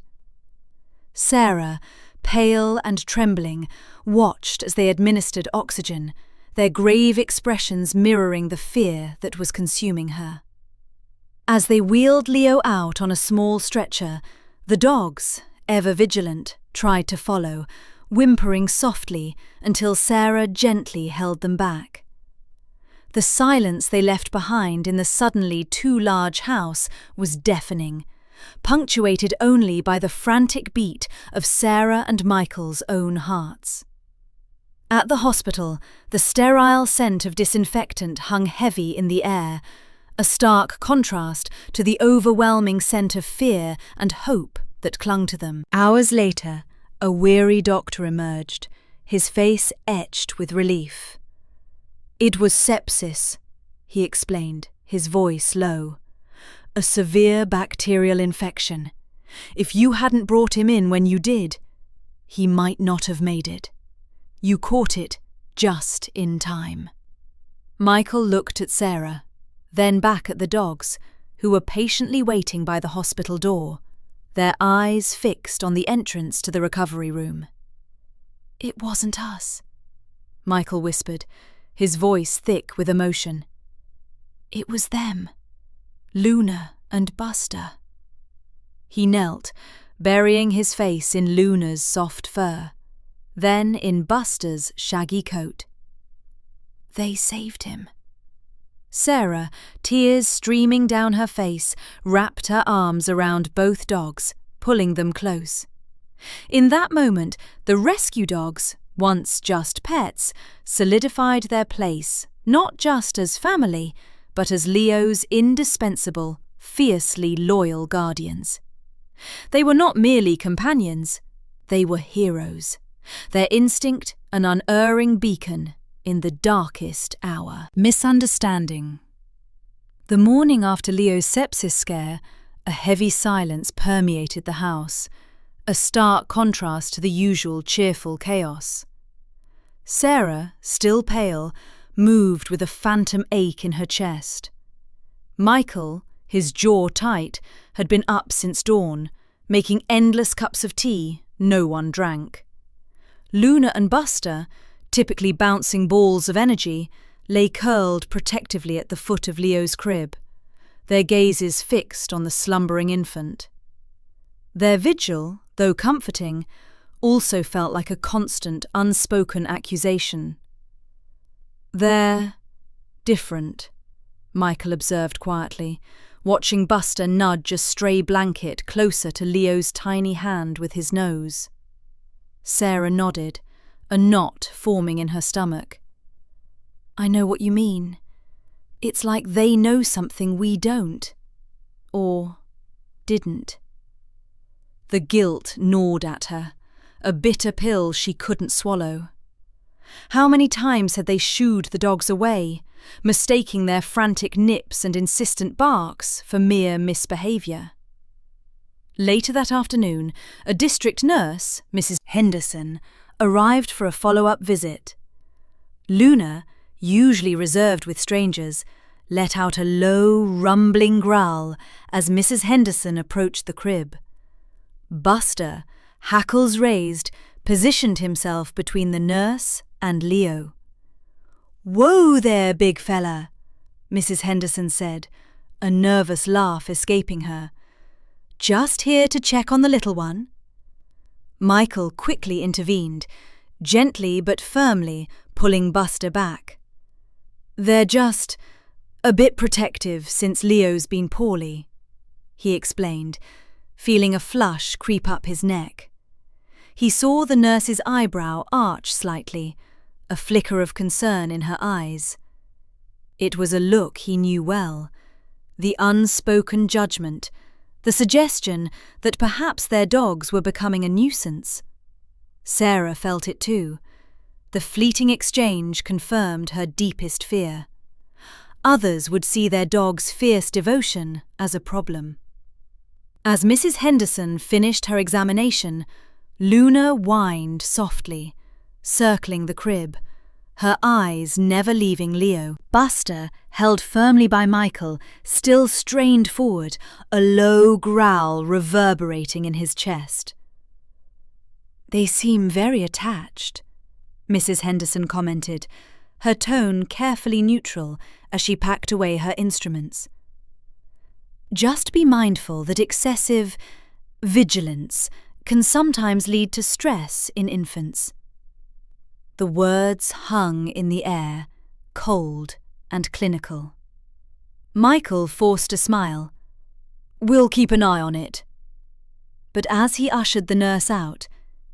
Sarah, pale and trembling, watched as they administered oxygen, their grave expressions mirroring the fear that was consuming her. As they wheeled Leo out on a small stretcher, the dogs, ever vigilant, tried to follow, whimpering softly until Sarah gently held them back. The silence they left behind in the suddenly too large house was deafening, punctuated only by the frantic beat of Sarah and Michael's own hearts. At the hospital, the sterile scent of disinfectant hung heavy in the air, a stark contrast to the overwhelming scent of fear and hope that clung to them. Hours later, a weary doctor emerged, his face etched with relief. "It was sepsis," he explained, his voice low. "A severe bacterial infection. If you hadn't brought him in when you did, he might not have made it. You caught it just in time." Michael looked at Sarah, then back at the dogs, who were patiently waiting by the hospital door, their eyes fixed on the entrance to the recovery room. "It wasn't us," Michael whispered, his voice thick with emotion. "It was them, Luna and Buster." He knelt, burying his face in Luna's soft fur, then in Buster's shaggy coat. "They saved him." Sarah, tears streaming down her face, wrapped her arms around both dogs, pulling them close. In that moment, the rescue dogs, once just pets, solidified their place, not just as family, but as Leo's indispensable, fiercely loyal guardians. They were not merely companions, they were heroes, their instinct an unerring beacon in the darkest hour. Misunderstanding. The morning after Leo's sepsis scare, a heavy silence permeated the house, a stark contrast to the usual cheerful chaos. Sarah, still pale, moved with a phantom ache in her chest. Michael, his jaw tight, had been up since dawn, making endless cups of tea no one drank. Luna and Buster, typically bouncing balls of energy, lay curled protectively at the foot of Leo's crib, their gazes fixed on the slumbering infant. Their vigil, though comforting, also felt like a constant, unspoken accusation. "They're different," Michael observed quietly, watching Buster nudge a stray blanket closer to Leo's tiny hand with his nose. Sarah nodded, a knot forming in her stomach. "I know what you mean. It's like they know something we don't. Or didn't." The guilt gnawed at her, a bitter pill she couldn't swallow. How many times had they shooed the dogs away, mistaking their frantic nips and insistent barks for mere misbehaviour? Later that afternoon, a district nurse, Mrs. Henderson, arrived for a follow-up visit. Luna, usually reserved with strangers, let out a low, rumbling growl as Mrs. Henderson approached the crib. Buster, hackles raised, positioned himself between the nurse and Leo. "Whoa there, big fella," Mrs. Henderson said, a nervous laugh escaping her. "Just here to check on the little one." Michael quickly intervened, gently but firmly pulling Buster back. "They're just a bit protective since Leo's been poorly," he explained, feeling a flush creep up his neck. He saw the nurse's eyebrow arch slightly, a flicker of concern in her eyes. It was a look he knew well, the unspoken judgment, the suggestion that perhaps their dogs were becoming a nuisance. Sarah felt it too. The fleeting exchange confirmed her deepest fear. Others would see their dog's fierce devotion as a problem. As Mrs. Henderson finished her examination, Luna whined softly, circling the crib, her eyes never leaving Leo. Buster, held firmly by Michael, still strained forward, a low growl reverberating in his chest. "They seem very attached," Mrs. Henderson commented, her tone carefully neutral as she packed away her instruments. "Just be mindful that excessive vigilance can sometimes lead to stress in infants." The words hung in the air, cold and clinical. Michael forced a smile. "We'll keep an eye on it." But as he ushered the nurse out,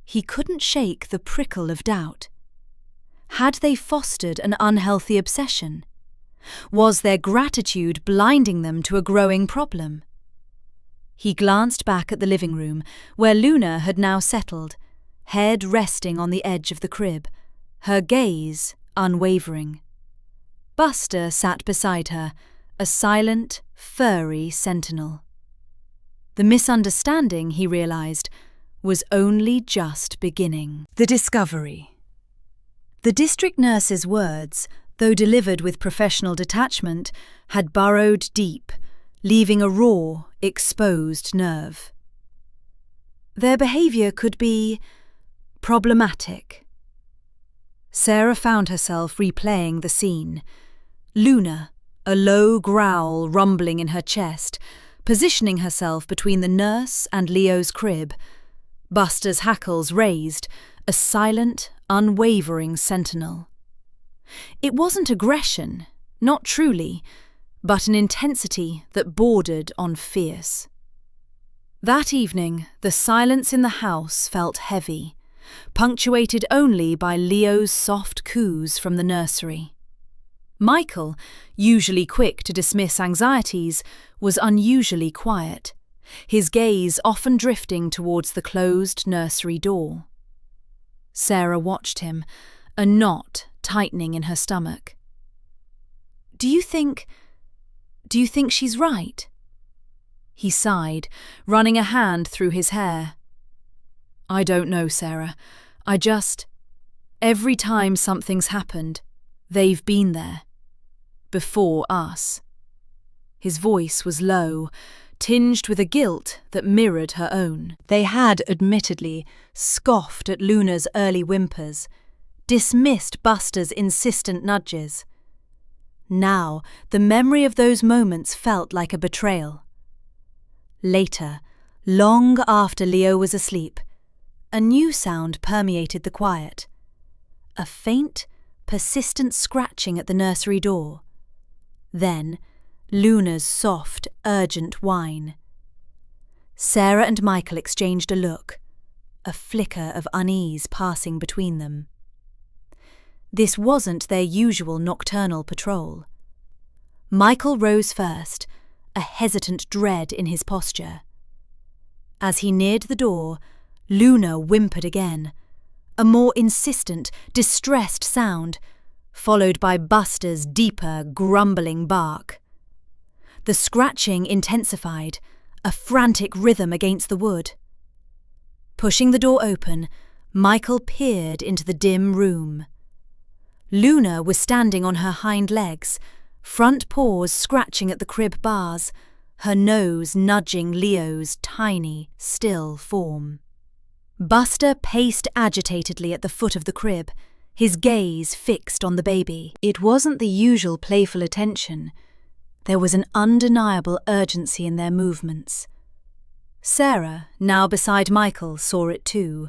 he couldn't shake the prickle of doubt. Had they fostered an unhealthy obsession? Was their gratitude blinding them to a growing problem? He glanced back at the living room, where Luna had now settled, head resting on the edge of the crib, her gaze unwavering. Buster sat beside her, a silent, furry sentinel. The misunderstanding, he realized, was only just beginning. The discovery. The district nurse's words, though delivered with professional detachment, had burrowed deep, leaving a raw, exposed nerve. Their behaviour could be problematic. Sarah found herself replaying the scene. Luna, a low growl rumbling in her chest, positioning herself between the nurse and Leo's crib. Buster's hackles raised, a silent, unwavering sentinel. It wasn't aggression, not truly, but an intensity that bordered on fierce. That evening, the silence in the house felt heavy, punctuated only by Leo's soft coos from the nursery. Michael, usually quick to dismiss anxieties, was unusually quiet, his gaze often drifting towards the closed nursery door. Sarah watched him, a knot tightening in her stomach. Do you think she's right?" He sighed, running a hand through his hair. "I don't know, Sarah. Every time something's happened, they've been there. Before us." His voice was low, tinged with a guilt that mirrored her own. They had, admittedly, scoffed at Luna's early whimpers, dismissed Buster's insistent nudges. Now, the memory of those moments felt like a betrayal. Later, long after Leo was asleep, a new sound permeated the quiet. A faint, persistent scratching at the nursery door. Then, Luna's soft, urgent whine. Sarah and Michael exchanged a look, a flicker of unease passing between them. This wasn't their usual nocturnal patrol. Michael rose first, a hesitant dread in his posture. As he neared the door, Luna whimpered again, a more insistent, distressed sound, followed by Buster's deeper, grumbling bark. The scratching intensified, a frantic rhythm against the wood. Pushing the door open, Michael peered into the dim room. Luna was standing on her hind legs, front paws scratching at the crib bars, her nose nudging Leo's tiny, still form. Buster paced agitatedly at the foot of the crib, his gaze fixed on the baby. It wasn't the usual playful attention. There was an undeniable urgency in their movements. Sarah, now beside Michael, saw it too.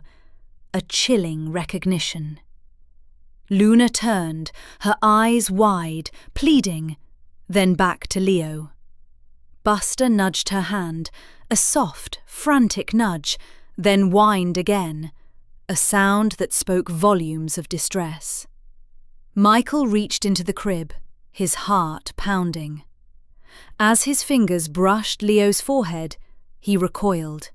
A chilling recognition. Luna turned, her eyes wide, pleading, then back to Leo. Buster nudged her hand, a soft, frantic nudge, then whined again, a sound that spoke volumes of distress. Michael reached into the crib, his heart pounding. As his fingers brushed Leo's forehead, he recoiled.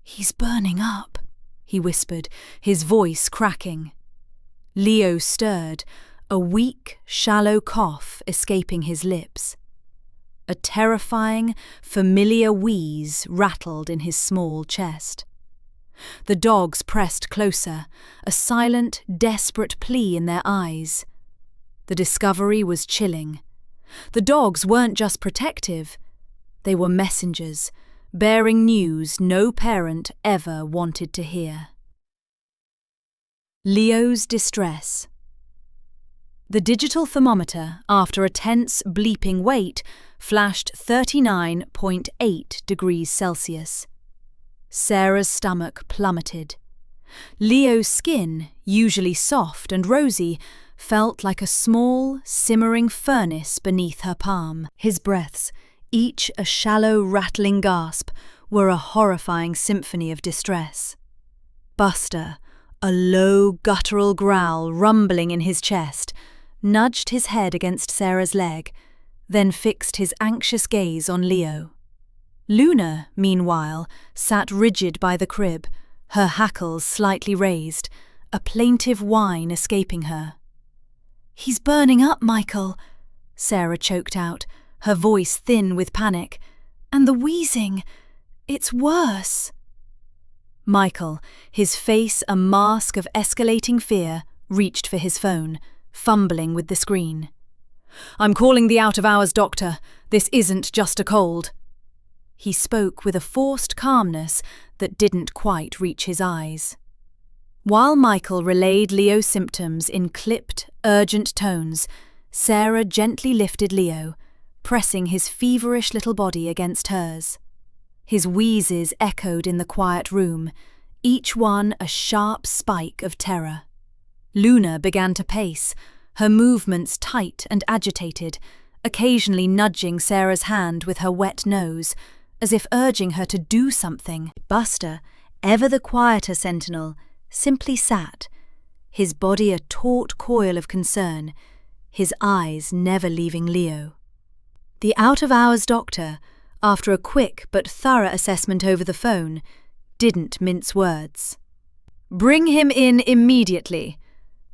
"He's burning up," he whispered, his voice cracking. Leo stirred, a weak, shallow cough escaping his lips. A terrifying, familiar wheeze rattled in his small chest. The dogs pressed closer, a silent, desperate plea in their eyes. The discovery was chilling. The dogs weren't just protective, they were messengers, bearing news no parent ever wanted to hear. Leo's distress. The digital thermometer, after a tense, bleeping wait, flashed 39.8 degrees Celsius. Sarah's stomach plummeted. Leo's skin, usually soft and rosy, felt like a small, simmering furnace beneath her palm. His breaths, each a shallow, rattling gasp, were a horrifying symphony of distress. Buster, a low, guttural growl rumbling in his chest, nudged his head against Sarah's leg, then fixed his anxious gaze on Leo. Luna, meanwhile, sat rigid by the crib, her hackles slightly raised, a plaintive whine escaping her. "He's burning up, Michael," Sarah choked out, her voice thin with panic. "And the wheezing, it's worse." Michael, his face a mask of escalating fear, reached for his phone, fumbling with the screen. "I'm calling the out-of-hours doctor. This isn't just a cold." He spoke with a forced calmness that didn't quite reach his eyes. While Michael relayed Leo's symptoms in clipped, urgent tones, Sarah gently lifted Leo, pressing his feverish little body against hers. His wheezes echoed in the quiet room, each one a sharp spike of terror. Luna began to pace, her movements tight and agitated, occasionally nudging Sarah's hand with her wet nose, as if urging her to do something. Buster, ever the quieter sentinel, simply sat, his body a taut coil of concern, his eyes never leaving Leo. The out-of-hours doctor, after a quick but thorough assessment over the phone, didn't mince words. "Bring him in immediately.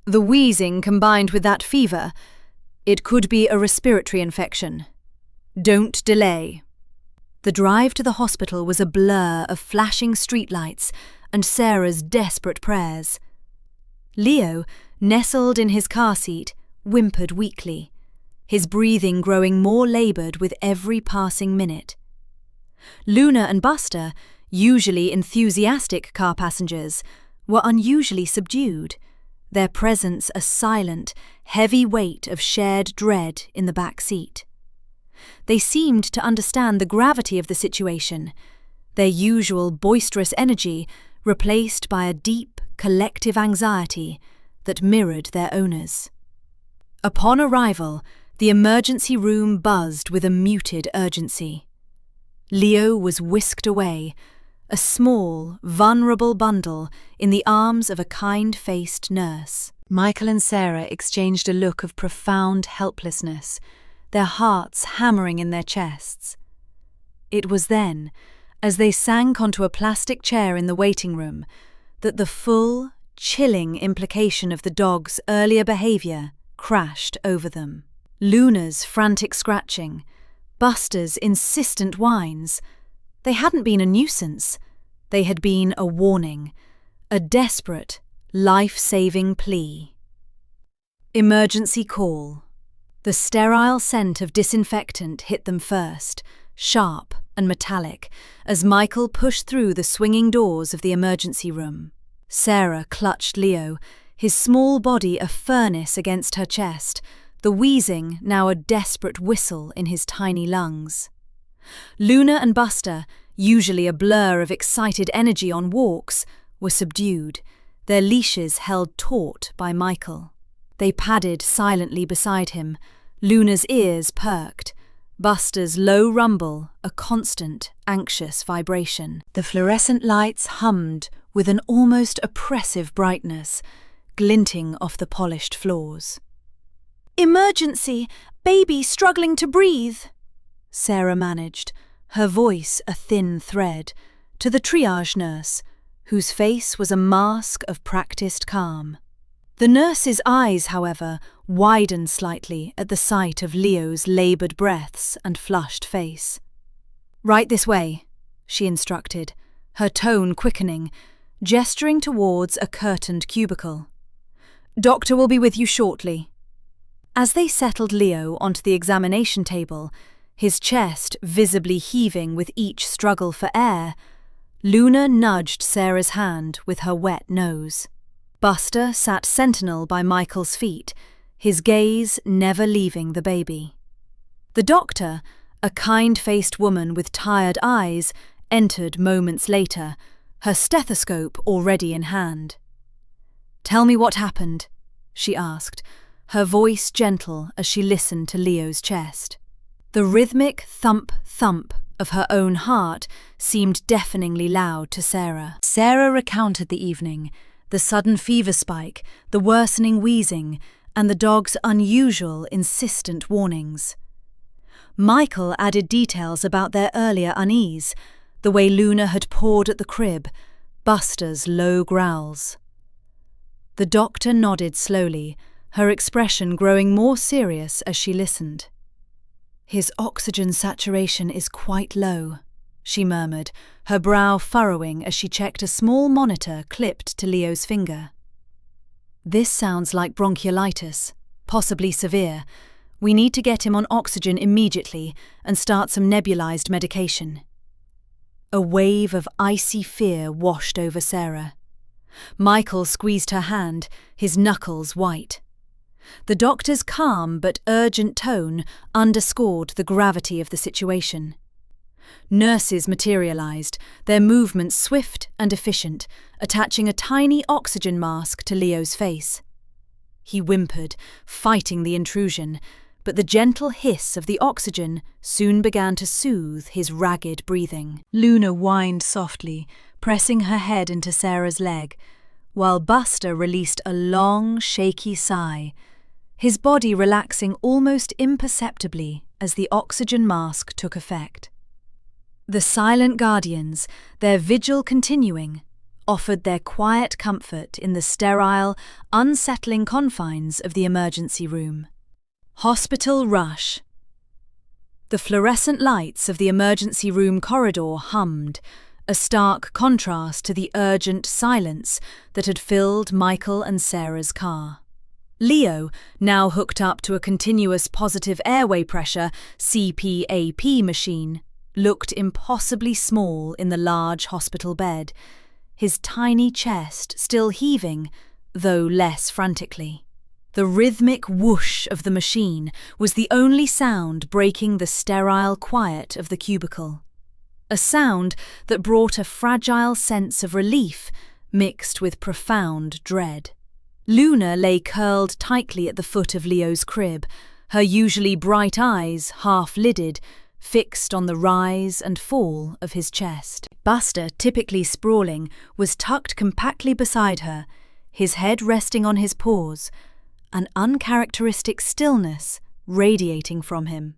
The wheezing combined with that fever, it could be a respiratory infection. Don't delay." The drive to the hospital was a blur of flashing streetlights and Sarah's desperate prayers. Leo, nestled in his car seat, whimpered weakly, his breathing growing more laboured with every passing minute. Luna and Buster, usually enthusiastic car passengers, were unusually subdued, their presence a silent, heavy weight of shared dread in the back seat. They seemed to understand the gravity of the situation, their usual boisterous energy replaced by a deep, collective anxiety that mirrored their owners. Upon arrival, the emergency room buzzed with a muted urgency. Leo was whisked away, a small, vulnerable bundle in the arms of a kind-faced nurse. Michael and Sarah exchanged a look of profound helplessness, their hearts hammering in their chests. It was then, as they sank onto a plastic chair in the waiting room, that the full, chilling implication of the dog's earlier behaviour crashed over them. Luna's frantic scratching, Buster's insistent whines. They hadn't been a nuisance. They had been a warning, a desperate, life-saving plea. Emergency call. The sterile scent of disinfectant hit them first, sharp and metallic, as Michael pushed through the swinging doors of the emergency room. Sarah clutched Leo, his small body a furnace against her chest, the wheezing now a desperate whistle in his tiny lungs. Luna and Buster, usually a blur of excited energy on walks, were subdued, their leashes held taut by Michael. They padded silently beside him, Luna's ears perked, Buster's low rumble a constant, anxious vibration. The fluorescent lights hummed with an almost oppressive brightness, glinting off the polished floors. "Emergency! Baby struggling to breathe!" Sarah managed, her voice a thin thread, to the triage nurse, whose face was a mask of practiced calm. The nurse's eyes, however, widened slightly at the sight of Leo's laboured breaths and flushed face. "Right this way," she instructed, her tone quickening, gesturing towards a curtained cubicle. "Doctor will be with you shortly." As they settled Leo onto the examination table, his chest visibly heaving with each struggle for air, Luna nudged Sarah's hand with her wet nose. Buster sat sentinel by Michael's feet, his gaze never leaving the baby. The doctor, a kind-faced woman with tired eyes, entered moments later, her stethoscope already in hand. "Tell me what happened," she asked, her voice gentle as she listened to Leo's chest. The rhythmic thump-thump of her own heart seemed deafeningly loud to Sarah. Sarah recounted the evening, the sudden fever spike, the worsening wheezing, and the dog's unusual, insistent warnings. Michael added details about their earlier unease, the way Luna had pawed at the crib, Buster's low growls. The doctor nodded slowly, her expression growing more serious as she listened. "His oxygen saturation is quite low," she murmured, her brow furrowing as she checked a small monitor clipped to Leo's finger. "This sounds like bronchiolitis, possibly severe. We need to get him on oxygen immediately and start some nebulized medication." A wave of icy fear washed over Sarah. Michael squeezed her hand, his knuckles white. The doctor's calm but urgent tone underscored the gravity of the situation. Nurses materialized, their movements swift and efficient, attaching a tiny oxygen mask to Leo's face. He whimpered, fighting the intrusion, but the gentle hiss of the oxygen soon began to soothe his ragged breathing. Luna whined softly, pressing her head into Sarah's leg, while Buster released a long, shaky sigh, his body relaxing almost imperceptibly as the oxygen mask took effect. The silent guardians, their vigil continuing, offered their quiet comfort in the sterile, unsettling confines of the emergency room. Hospital rush. The fluorescent lights of the emergency room corridor hummed, a stark contrast to the urgent silence that had filled Michael and Sarah's car. Leo, now hooked up to a continuous positive airway pressure (CPAP) machine, looked impossibly small in the large hospital bed, his tiny chest still heaving, though less frantically. The rhythmic whoosh of the machine was the only sound breaking the sterile quiet of the cubicle. A sound that brought a fragile sense of relief mixed with profound dread. Luna lay curled tightly at the foot of Leo's crib, her usually bright eyes half-lidded, fixed on the rise and fall of his chest. Buster, typically sprawling, was tucked compactly beside her, his head resting on his paws, an uncharacteristic stillness radiating from him.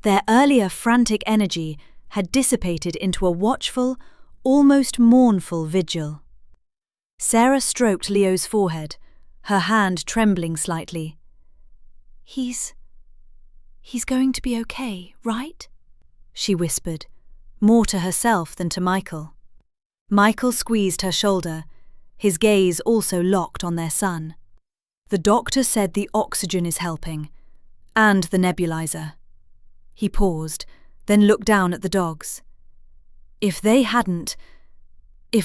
Their earlier frantic energy had dissipated into a watchful, almost mournful vigil. Sarah stroked Leo's forehead, her hand trembling slightly. He's going to be okay, right?" she whispered, more to herself than to Michael. Michael squeezed her shoulder, his gaze also locked on their son. "The doctor said the oxygen is helping, and the nebulizer." He paused, then looked down at the dogs. If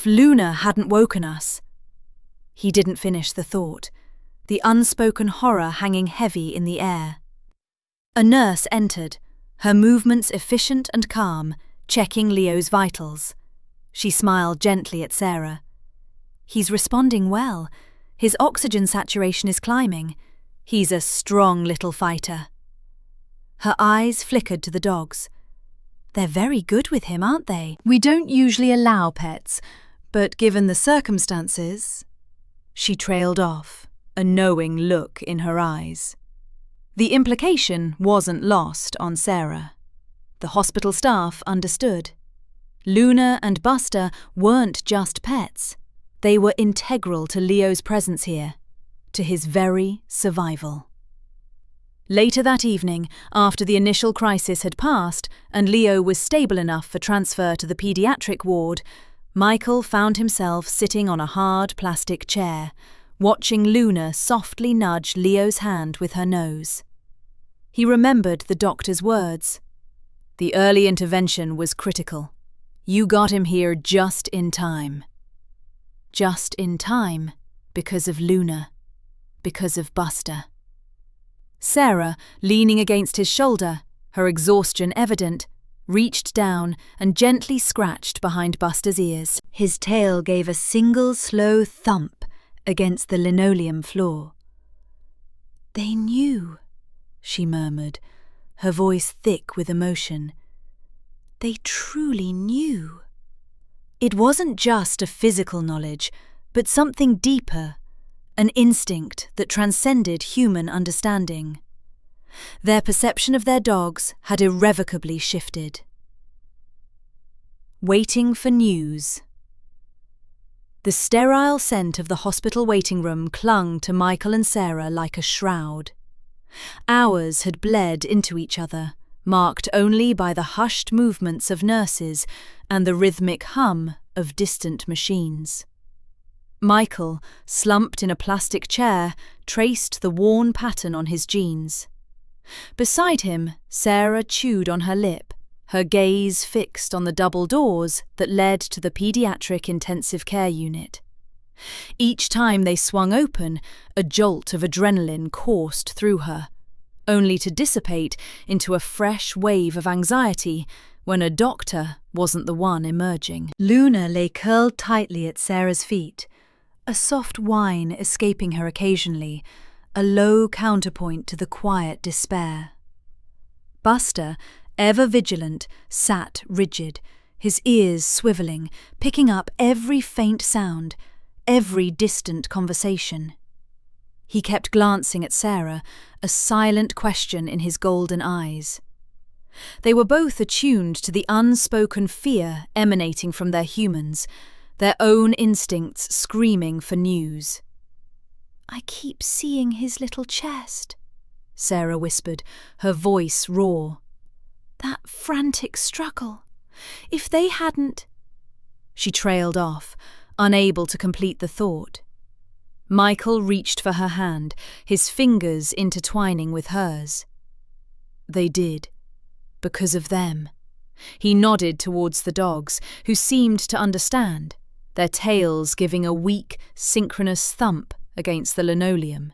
Luna hadn't woken us. He didn't finish the thought. the unspoken horror hanging heavy in the air. A nurse entered, her movements efficient and calm, checking Leo's vitals. She smiled gently at Sarah. "He's responding well. His oxygen saturation is climbing. He's a strong little fighter." Her eyes flickered to the dogs. "They're very good with him, aren't they? We don't usually allow pets, but given the circumstances—" She trailed off, a knowing look in her eyes. The implication wasn't lost on Sarah. The hospital staff understood. Luna and Buster weren't just pets. They were integral to Leo's presence here, to his very survival. Later that evening, after the initial crisis had passed and Leo was stable enough for transfer to the pediatric ward, Michael found himself sitting on a hard plastic chair, watching Luna softly nudge Leo's hand with her nose. He remembered the doctor's words. The early intervention was critical. You got him here just in time. Just in time, because of Luna, because of Buster. Sarah, leaning against his shoulder, her exhaustion evident, reached down and gently scratched behind Buster's ears. His tail gave a single slow thump against the linoleum floor. "They knew," she murmured, her voice thick with emotion. "They truly knew." It wasn't just a physical knowledge, but something deeper, an instinct that transcended human understanding. Their perception of their dogs had irrevocably shifted. Waiting for news. The sterile scent of the hospital waiting room clung to Michael and Sarah like a shroud. Hours had bled into each other, marked only by the hushed movements of nurses and the rhythmic hum of distant machines. Michael, slumped in a plastic chair, traced the worn pattern on his jeans. Beside him, Sarah chewed on her lip, her gaze fixed on the double doors that led to the pediatric intensive care unit. Each time they swung open, a jolt of adrenaline coursed through her, only to dissipate into a fresh wave of anxiety when a doctor wasn't the one emerging. Luna lay curled tightly at Sarah's feet, a soft whine escaping her occasionally, a low counterpoint to the quiet despair. Buster, ever vigilant, sat rigid, his ears swiveling, picking up every faint sound, every distant conversation. He kept glancing at Sarah, a silent question in his golden eyes. They were both attuned to the unspoken fear emanating from their humans, their own instincts screaming for news. "I keep seeing his little chest," Sarah whispered, her voice raw. "That frantic struggle. If they hadn't—" She trailed off, unable to complete the thought. Michael reached for her hand, his fingers intertwining with hers. They did. Because of them. He nodded towards the dogs, who seemed to understand, their tails giving a weak, synchronous thump against the linoleum.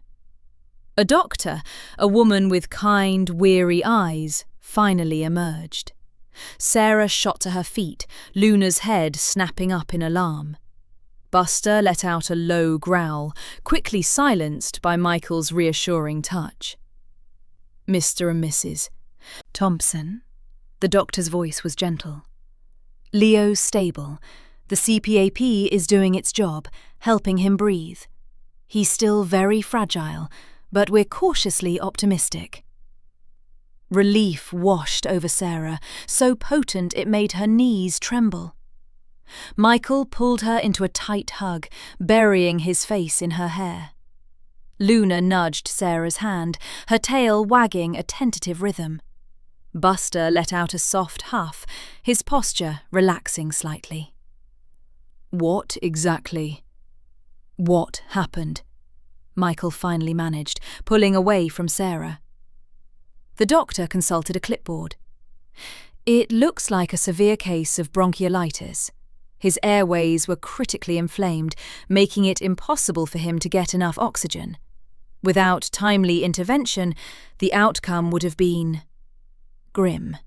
A doctor, a woman with kind, weary eyes, finally emerged. Sarah shot to her feet, Luna's head snapping up in alarm. Buster let out a low growl, quickly silenced by Michael's reassuring touch. "Mr. and Mrs. Thompson," the doctor's voice was gentle. "Leo's stable. The CPAP is doing its job, helping him breathe. He's still very fragile, but we're cautiously optimistic." Relief washed over Sarah, so potent it made her knees tremble. Michael pulled her into a tight hug, burying his face in her hair. Luna nudged Sarah's hand, her tail wagging a tentative rhythm. Buster let out a soft huff, his posture relaxing slightly. What happened? Michael finally managed, pulling away from Sarah. The doctor consulted a clipboard. "It looks like a severe case of bronchiolitis. His airways were critically inflamed, making it impossible for him to get enough oxygen. Without timely intervention, the outcome would have been grim.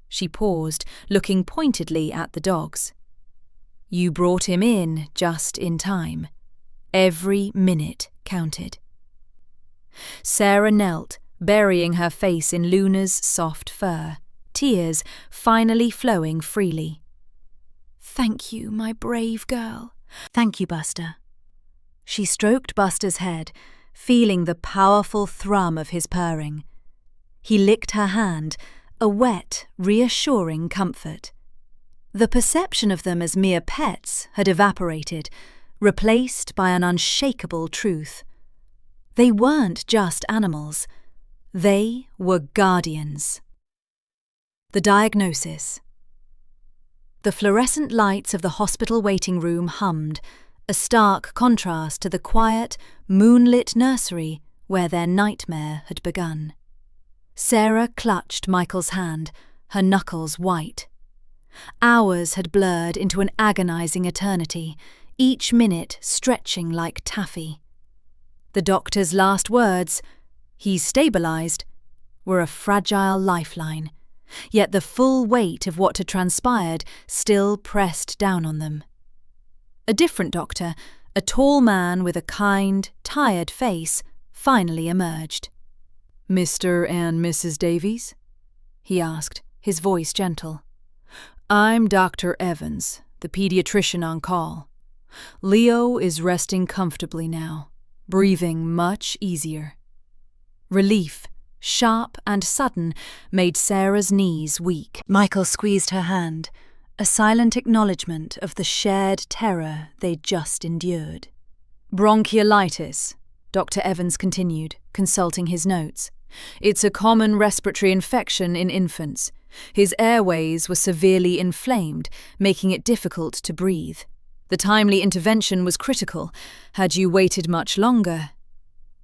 She paused, looking pointedly at the dogs. You brought him in just in time. Every minute counted. Sarah knelt, burying her face in Luna's soft fur, tears finally flowing freely. Thank you, my brave girl. Thank you, Buster. She stroked Buster's head, feeling the powerful thrum of his purring. He licked her hand, a wet, reassuring comfort. The perception of them as mere pets had evaporated, replaced by an unshakable truth. They weren't just animals. They were guardians. The diagnosis. The fluorescent lights of the hospital waiting room hummed, a stark contrast to the quiet, moonlit nursery where their nightmare had begun. Sarah clutched Michael's hand, her knuckles white. Hours had blurred into an agonizing eternity, each minute stretching like taffy. The doctor's last words, "He's stabilized," were a fragile lifeline, yet the full weight of what had transpired still pressed down on them. A different doctor, a tall man with a kind, tired face, finally emerged. "Mr. and Mrs. Davies?" he asked, his voice gentle. "I'm Dr. Evans, the pediatrician on call. Leo is resting comfortably now, breathing much easier." Relief, sharp and sudden, made Sarah's knees weak. Michael squeezed her hand, a silent acknowledgement of the shared terror they'd just endured. "Bronchiolitis," Dr. Evans continued, consulting his notes. "It's a common respiratory infection in infants. His airways were severely inflamed, making it difficult to breathe. The timely intervention was critical. Had you waited much longer—"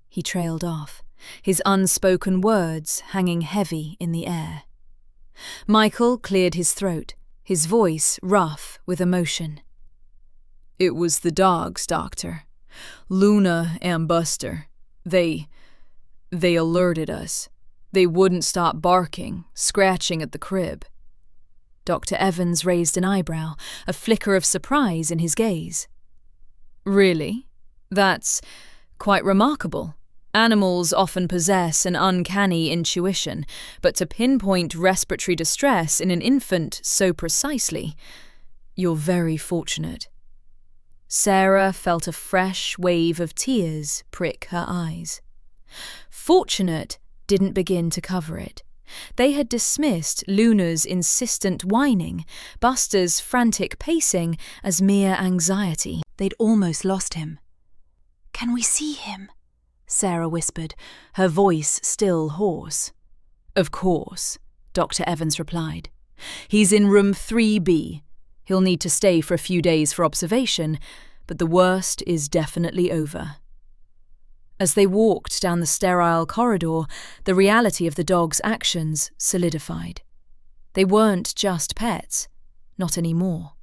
He trailed off, his unspoken words hanging heavy in the air. Michael cleared his throat, his voice rough with emotion. "It was the dogs, Doctor. Luna and Buster. They alerted us. They wouldn't stop barking, scratching at the crib." Dr. Evans raised an eyebrow, a flicker of surprise in his gaze. "Really? That's quite remarkable. Animals often possess an uncanny intuition, but to pinpoint respiratory distress in an infant so precisely, you're very fortunate." Sarah felt a fresh wave of tears prick her eyes. Fortunate didn't begin to cover it. They had dismissed Luna's insistent whining, Buster's frantic pacing as mere anxiety. They'd almost lost him. "Can we see him?" Sarah whispered, her voice still hoarse. "Of course," Dr. Evans replied. "He's in room 3B. He'll need to stay for a few days for observation, but the worst is definitely over." As they walked down the sterile corridor, the reality of the dog's actions solidified. They weren't just pets, not anymore.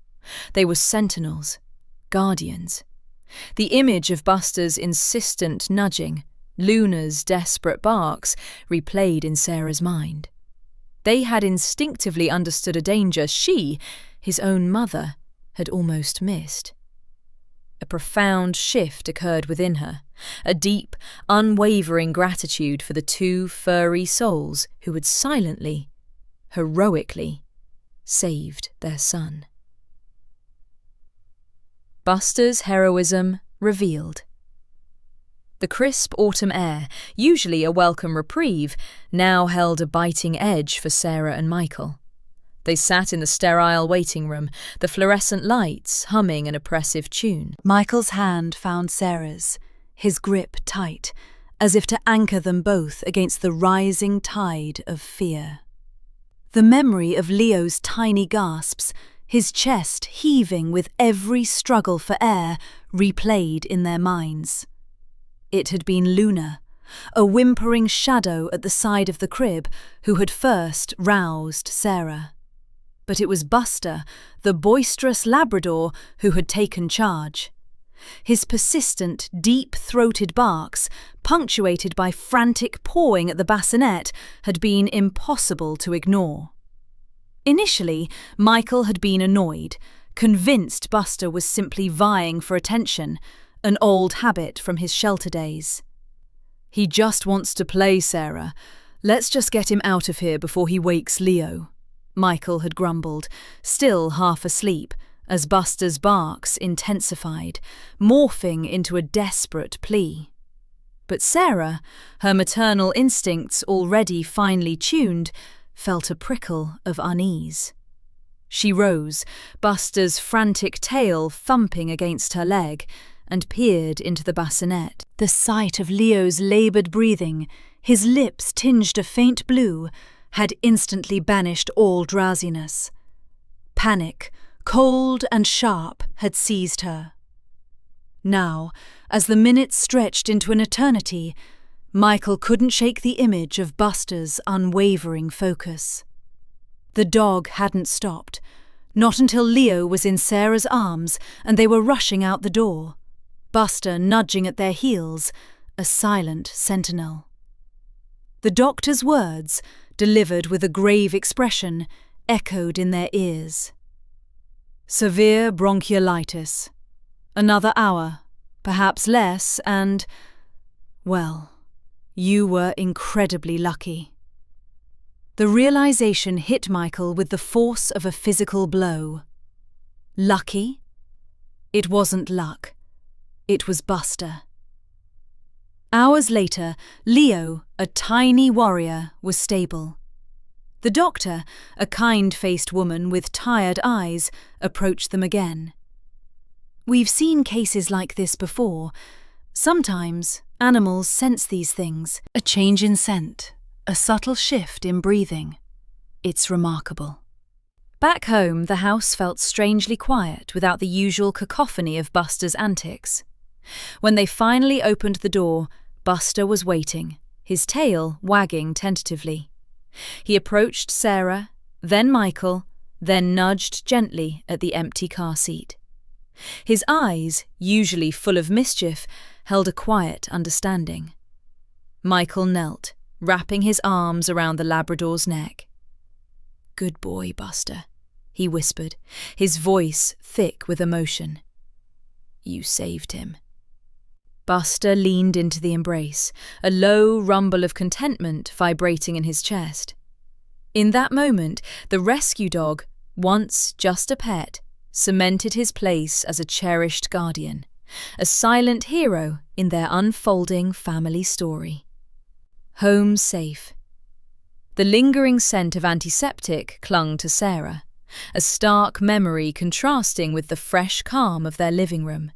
They were sentinels, guardians. The image of Buster's insistent nudging, Luna's desperate barks, replayed in Sarah's mind. They had instinctively understood a danger she, his own mother, had almost missed. A profound shift occurred within her, a deep, unwavering gratitude for the two furry souls who had silently, heroically, saved their son. Buster's heroism revealed. The crisp autumn air, usually a welcome reprieve, now held a biting edge for Sarah and Michael. They sat in the sterile waiting room, the fluorescent lights humming an oppressive tune. Michael's hand found Sarah's, his grip tight, as if to anchor them both against the rising tide of fear. The memory of Leo's tiny gasps, his chest heaving with every struggle for air, replayed in their minds. It had been Luna, a whimpering shadow at the side of the crib, who had first roused Sarah. But it was Buster, the boisterous Labrador, who had taken charge. His persistent, deep-throated barks, punctuated by frantic pawing at the bassinet, had been impossible to ignore. Initially, Michael had been annoyed, convinced Buster was simply vying for attention, an old habit from his shelter days. "He just wants to play, Sarah. Let's just get him out of here before he wakes Leo," Michael had grumbled, still half asleep, as Buster's barks intensified, morphing into a desperate plea. But Sarah, her maternal instincts already finely tuned, felt a prickle of unease. She rose, Buster's frantic tail thumping against her leg, and peered into the bassinet. The sight of Leo's laboured breathing, his lips tinged a faint blue, had instantly banished all drowsiness. Panic, cold and sharp, had seized her. Now, as the minutes stretched into an eternity, Michael couldn't shake the image of Buster's unwavering focus. The dog hadn't stopped, not until Leo was in Sarah's arms and they were rushing out the door, Buster nudging at their heels, a silent sentinel. The doctor's words, delivered with a grave expression, echoed in their ears. "Severe bronchiolitis. Another hour, perhaps less, and, well, you were incredibly lucky." The realization hit Michael with the force of a physical blow. Lucky? It wasn't luck. It was Buster. Hours later, Leo, a tiny warrior, was stable. The doctor, a kind-faced woman with tired eyes, approached them again. "We've seen cases like this before. Sometimes animals sense these things. A change in scent, a subtle shift in breathing. It's remarkable." Back home, the house felt strangely quiet without the usual cacophony of Buster's antics. When they finally opened the door, Buster was waiting, his tail wagging tentatively. He approached Sarah, then Michael, then nudged gently at the empty car seat. His eyes, usually full of mischief, held a quiet understanding. Michael knelt, wrapping his arms around the Labrador's neck. "Good boy, Buster," he whispered, his voice thick with emotion. "You saved him." Buster leaned into the embrace, a low rumble of contentment vibrating in his chest. In that moment, the rescue dog, once just a pet, cemented his place as a cherished guardian, a silent hero in their unfolding family story. Home safe. The lingering scent of antiseptic clung to Sarah, a stark memory contrasting with the fresh calm of their living room.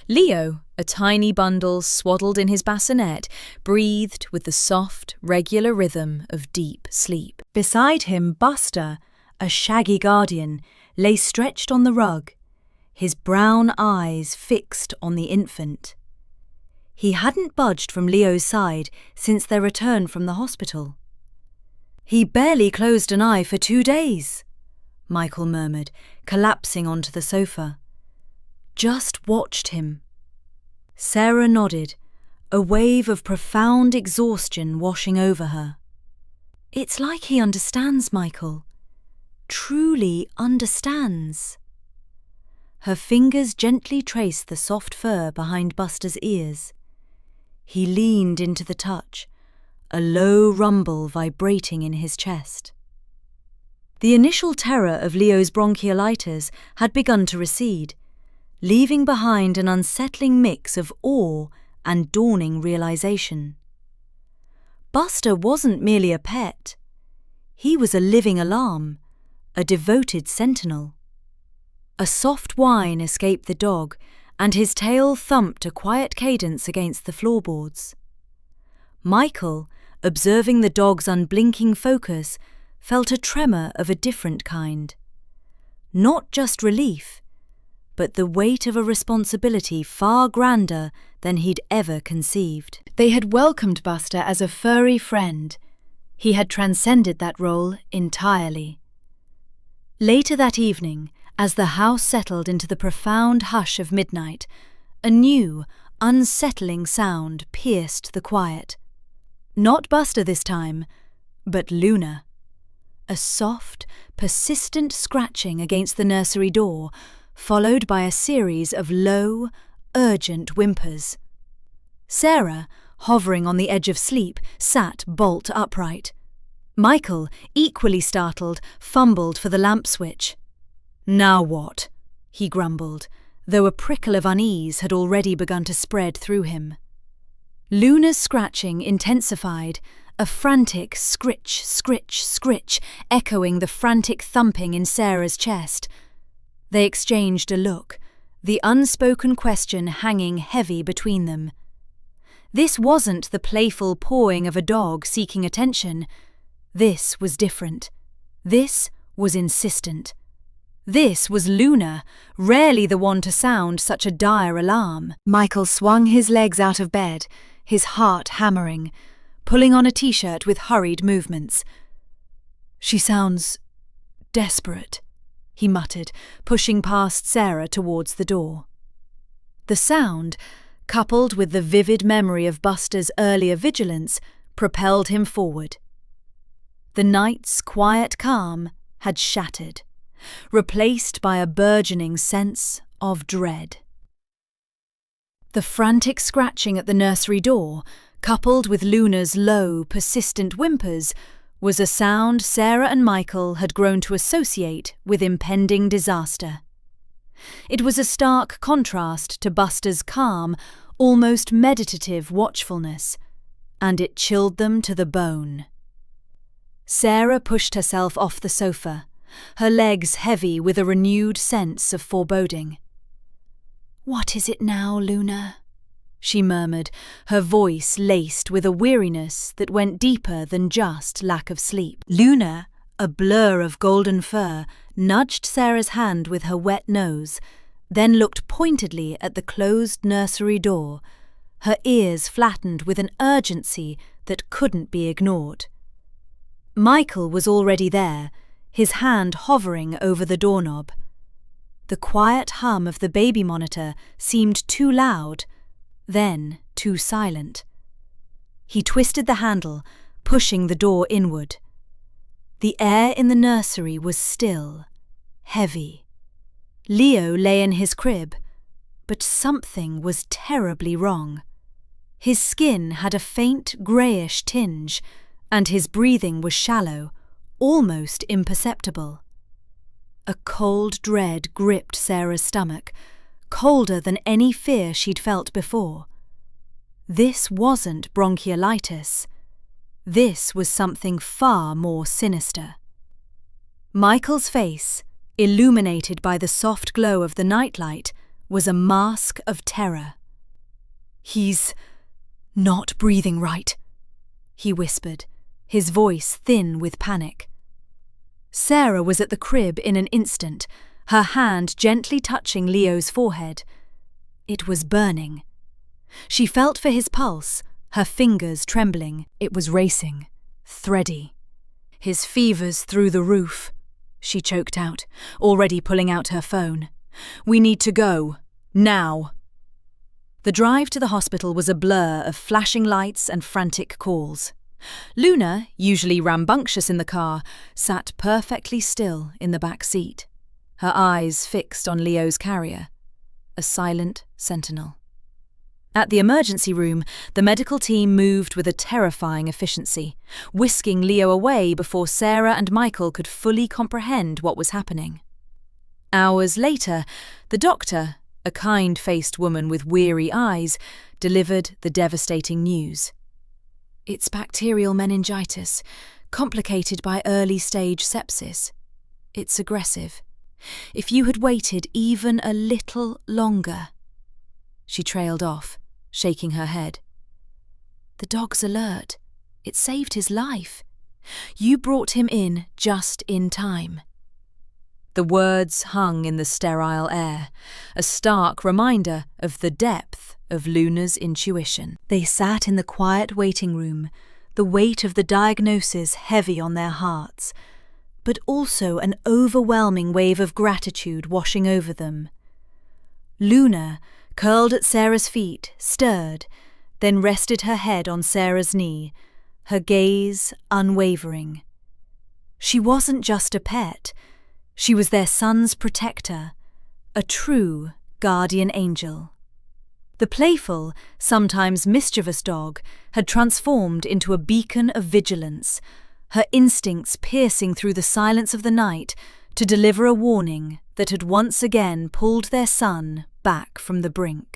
Leo, a tiny bundle swaddled in his bassinet, breathed with the soft, regular rhythm of deep sleep. Beside him, Buster, a shaggy guardian, lay stretched on the rug, his brown eyes fixed on the infant. He hadn't budged from Leo's side since their return from the hospital. "He barely closed an eye for 2 days," Michael murmured, collapsing onto the sofa. "Just watched him." Sarah nodded, a wave of profound exhaustion washing over her. "It's like he understands, Michael. Truly understands." Her fingers gently traced the soft fur behind Buster's ears. He leaned into the touch, a low rumble vibrating in his chest. The initial terror of Leo's bronchiolitis had begun to recede, leaving behind an unsettling mix of awe and dawning realization. Buster wasn't merely a pet. He was a living alarm, a devoted sentinel. A soft whine escaped the dog, and his tail thumped a quiet cadence against the floorboards. Michael, observing the dog's unblinking focus, felt a tremor of a different kind. Not just relief, but the weight of a responsibility far grander than he'd ever conceived. They had welcomed Buster as a furry friend. He had transcended that role entirely. Later that evening, as the house settled into the profound hush of midnight, A new, unsettling sound pierced the quiet. Not Buster this time, but Luna. A soft, persistent scratching against the nursery door, followed by a series of low, urgent whimpers. Sarah, hovering on the edge of sleep, sat bolt upright. Michael, equally startled, fumbled for the lamp switch. "Now what?" he grumbled, though a prickle of unease had already begun to spread through him. Luna's scratching intensified, a frantic scritch, scritch, scritch, echoing the frantic thumping in Sarah's chest. They exchanged a look, the unspoken question hanging heavy between them. This wasn't the playful pawing of a dog seeking attention. This was different. This was insistent. This was Luna, rarely the one to sound such a dire alarm. Michael swung his legs out of bed, his heart hammering, pulling on a t-shirt with hurried movements. "She sounds desperate," he muttered, pushing past Sarah towards the door. The sound, coupled with the vivid memory of Buster's earlier vigilance, propelled him forward. The night's quiet calm had shattered, replaced by a burgeoning sense of dread. The frantic scratching at the nursery door, coupled with Luna's low, persistent whimpers, was a sound Sarah and Michael had grown to associate with impending disaster. It was a stark contrast to Buster's calm, almost meditative watchfulness, and it chilled them to the bone. Sarah pushed herself off the sofa, her legs heavy with a renewed sense of foreboding. "What is it now, Luna?" she murmured, her voice laced with a weariness that went deeper than just lack of sleep. Luna, a blur of golden fur, nudged Sarah's hand with her wet nose, then looked pointedly at the closed nursery door, her ears flattened with an urgency that couldn't be ignored. Michael was already there, his hand hovering over the doorknob. The quiet hum of the baby monitor seemed too loud, then too silent. He twisted the handle, pushing the door inward. The air in the nursery was still, heavy. Leo lay in his crib, but something was terribly wrong. His skin had a faint greyish tinge, and his breathing was shallow, almost imperceptible. A cold dread gripped Sarah's stomach, colder than any fear she'd felt before. This wasn't bronchiolitis. This was something far more sinister. Michael's face, illuminated by the soft glow of the nightlight, was a mask of terror. "He's not breathing right," he whispered, his voice thin with panic. Sarah was at the crib in an instant, her hand gently touching Leo's forehead. It was burning. She felt for his pulse, her fingers trembling. It was racing, thready. "His fever's through the roof," she choked out, already pulling out her phone. "We need to go. Now." The drive to the hospital was a blur of flashing lights and frantic calls. Luna, usually rambunctious in the car, sat perfectly still in the back seat, her eyes fixed on Leo's carrier, a silent sentinel. At the emergency room, the medical team moved with a terrifying efficiency, whisking Leo away before Sarah and Michael could fully comprehend what was happening. Hours later, the doctor, a kind-faced woman with weary eyes, delivered the devastating news. "It's bacterial meningitis, complicated by early-stage sepsis. It's aggressive. If you had waited even a little longer..." She trailed off, shaking her head. "The dog's alert. It saved his life. You brought him in just in time." The words hung in the sterile air, a stark reminder of the depth of Luna's intuition. They sat in the quiet waiting room, the weight of the diagnosis heavy on their hearts, but also an overwhelming wave of gratitude washing over them. Luna, curled at Sarah's feet, stirred, then rested her head on Sarah's knee, her gaze unwavering. She wasn't just a pet, she was their son's protector, a true guardian angel. The playful, sometimes mischievous dog had transformed into a beacon of vigilance, her instincts piercing through the silence of the night to deliver a warning that had once again pulled their son back from the brink.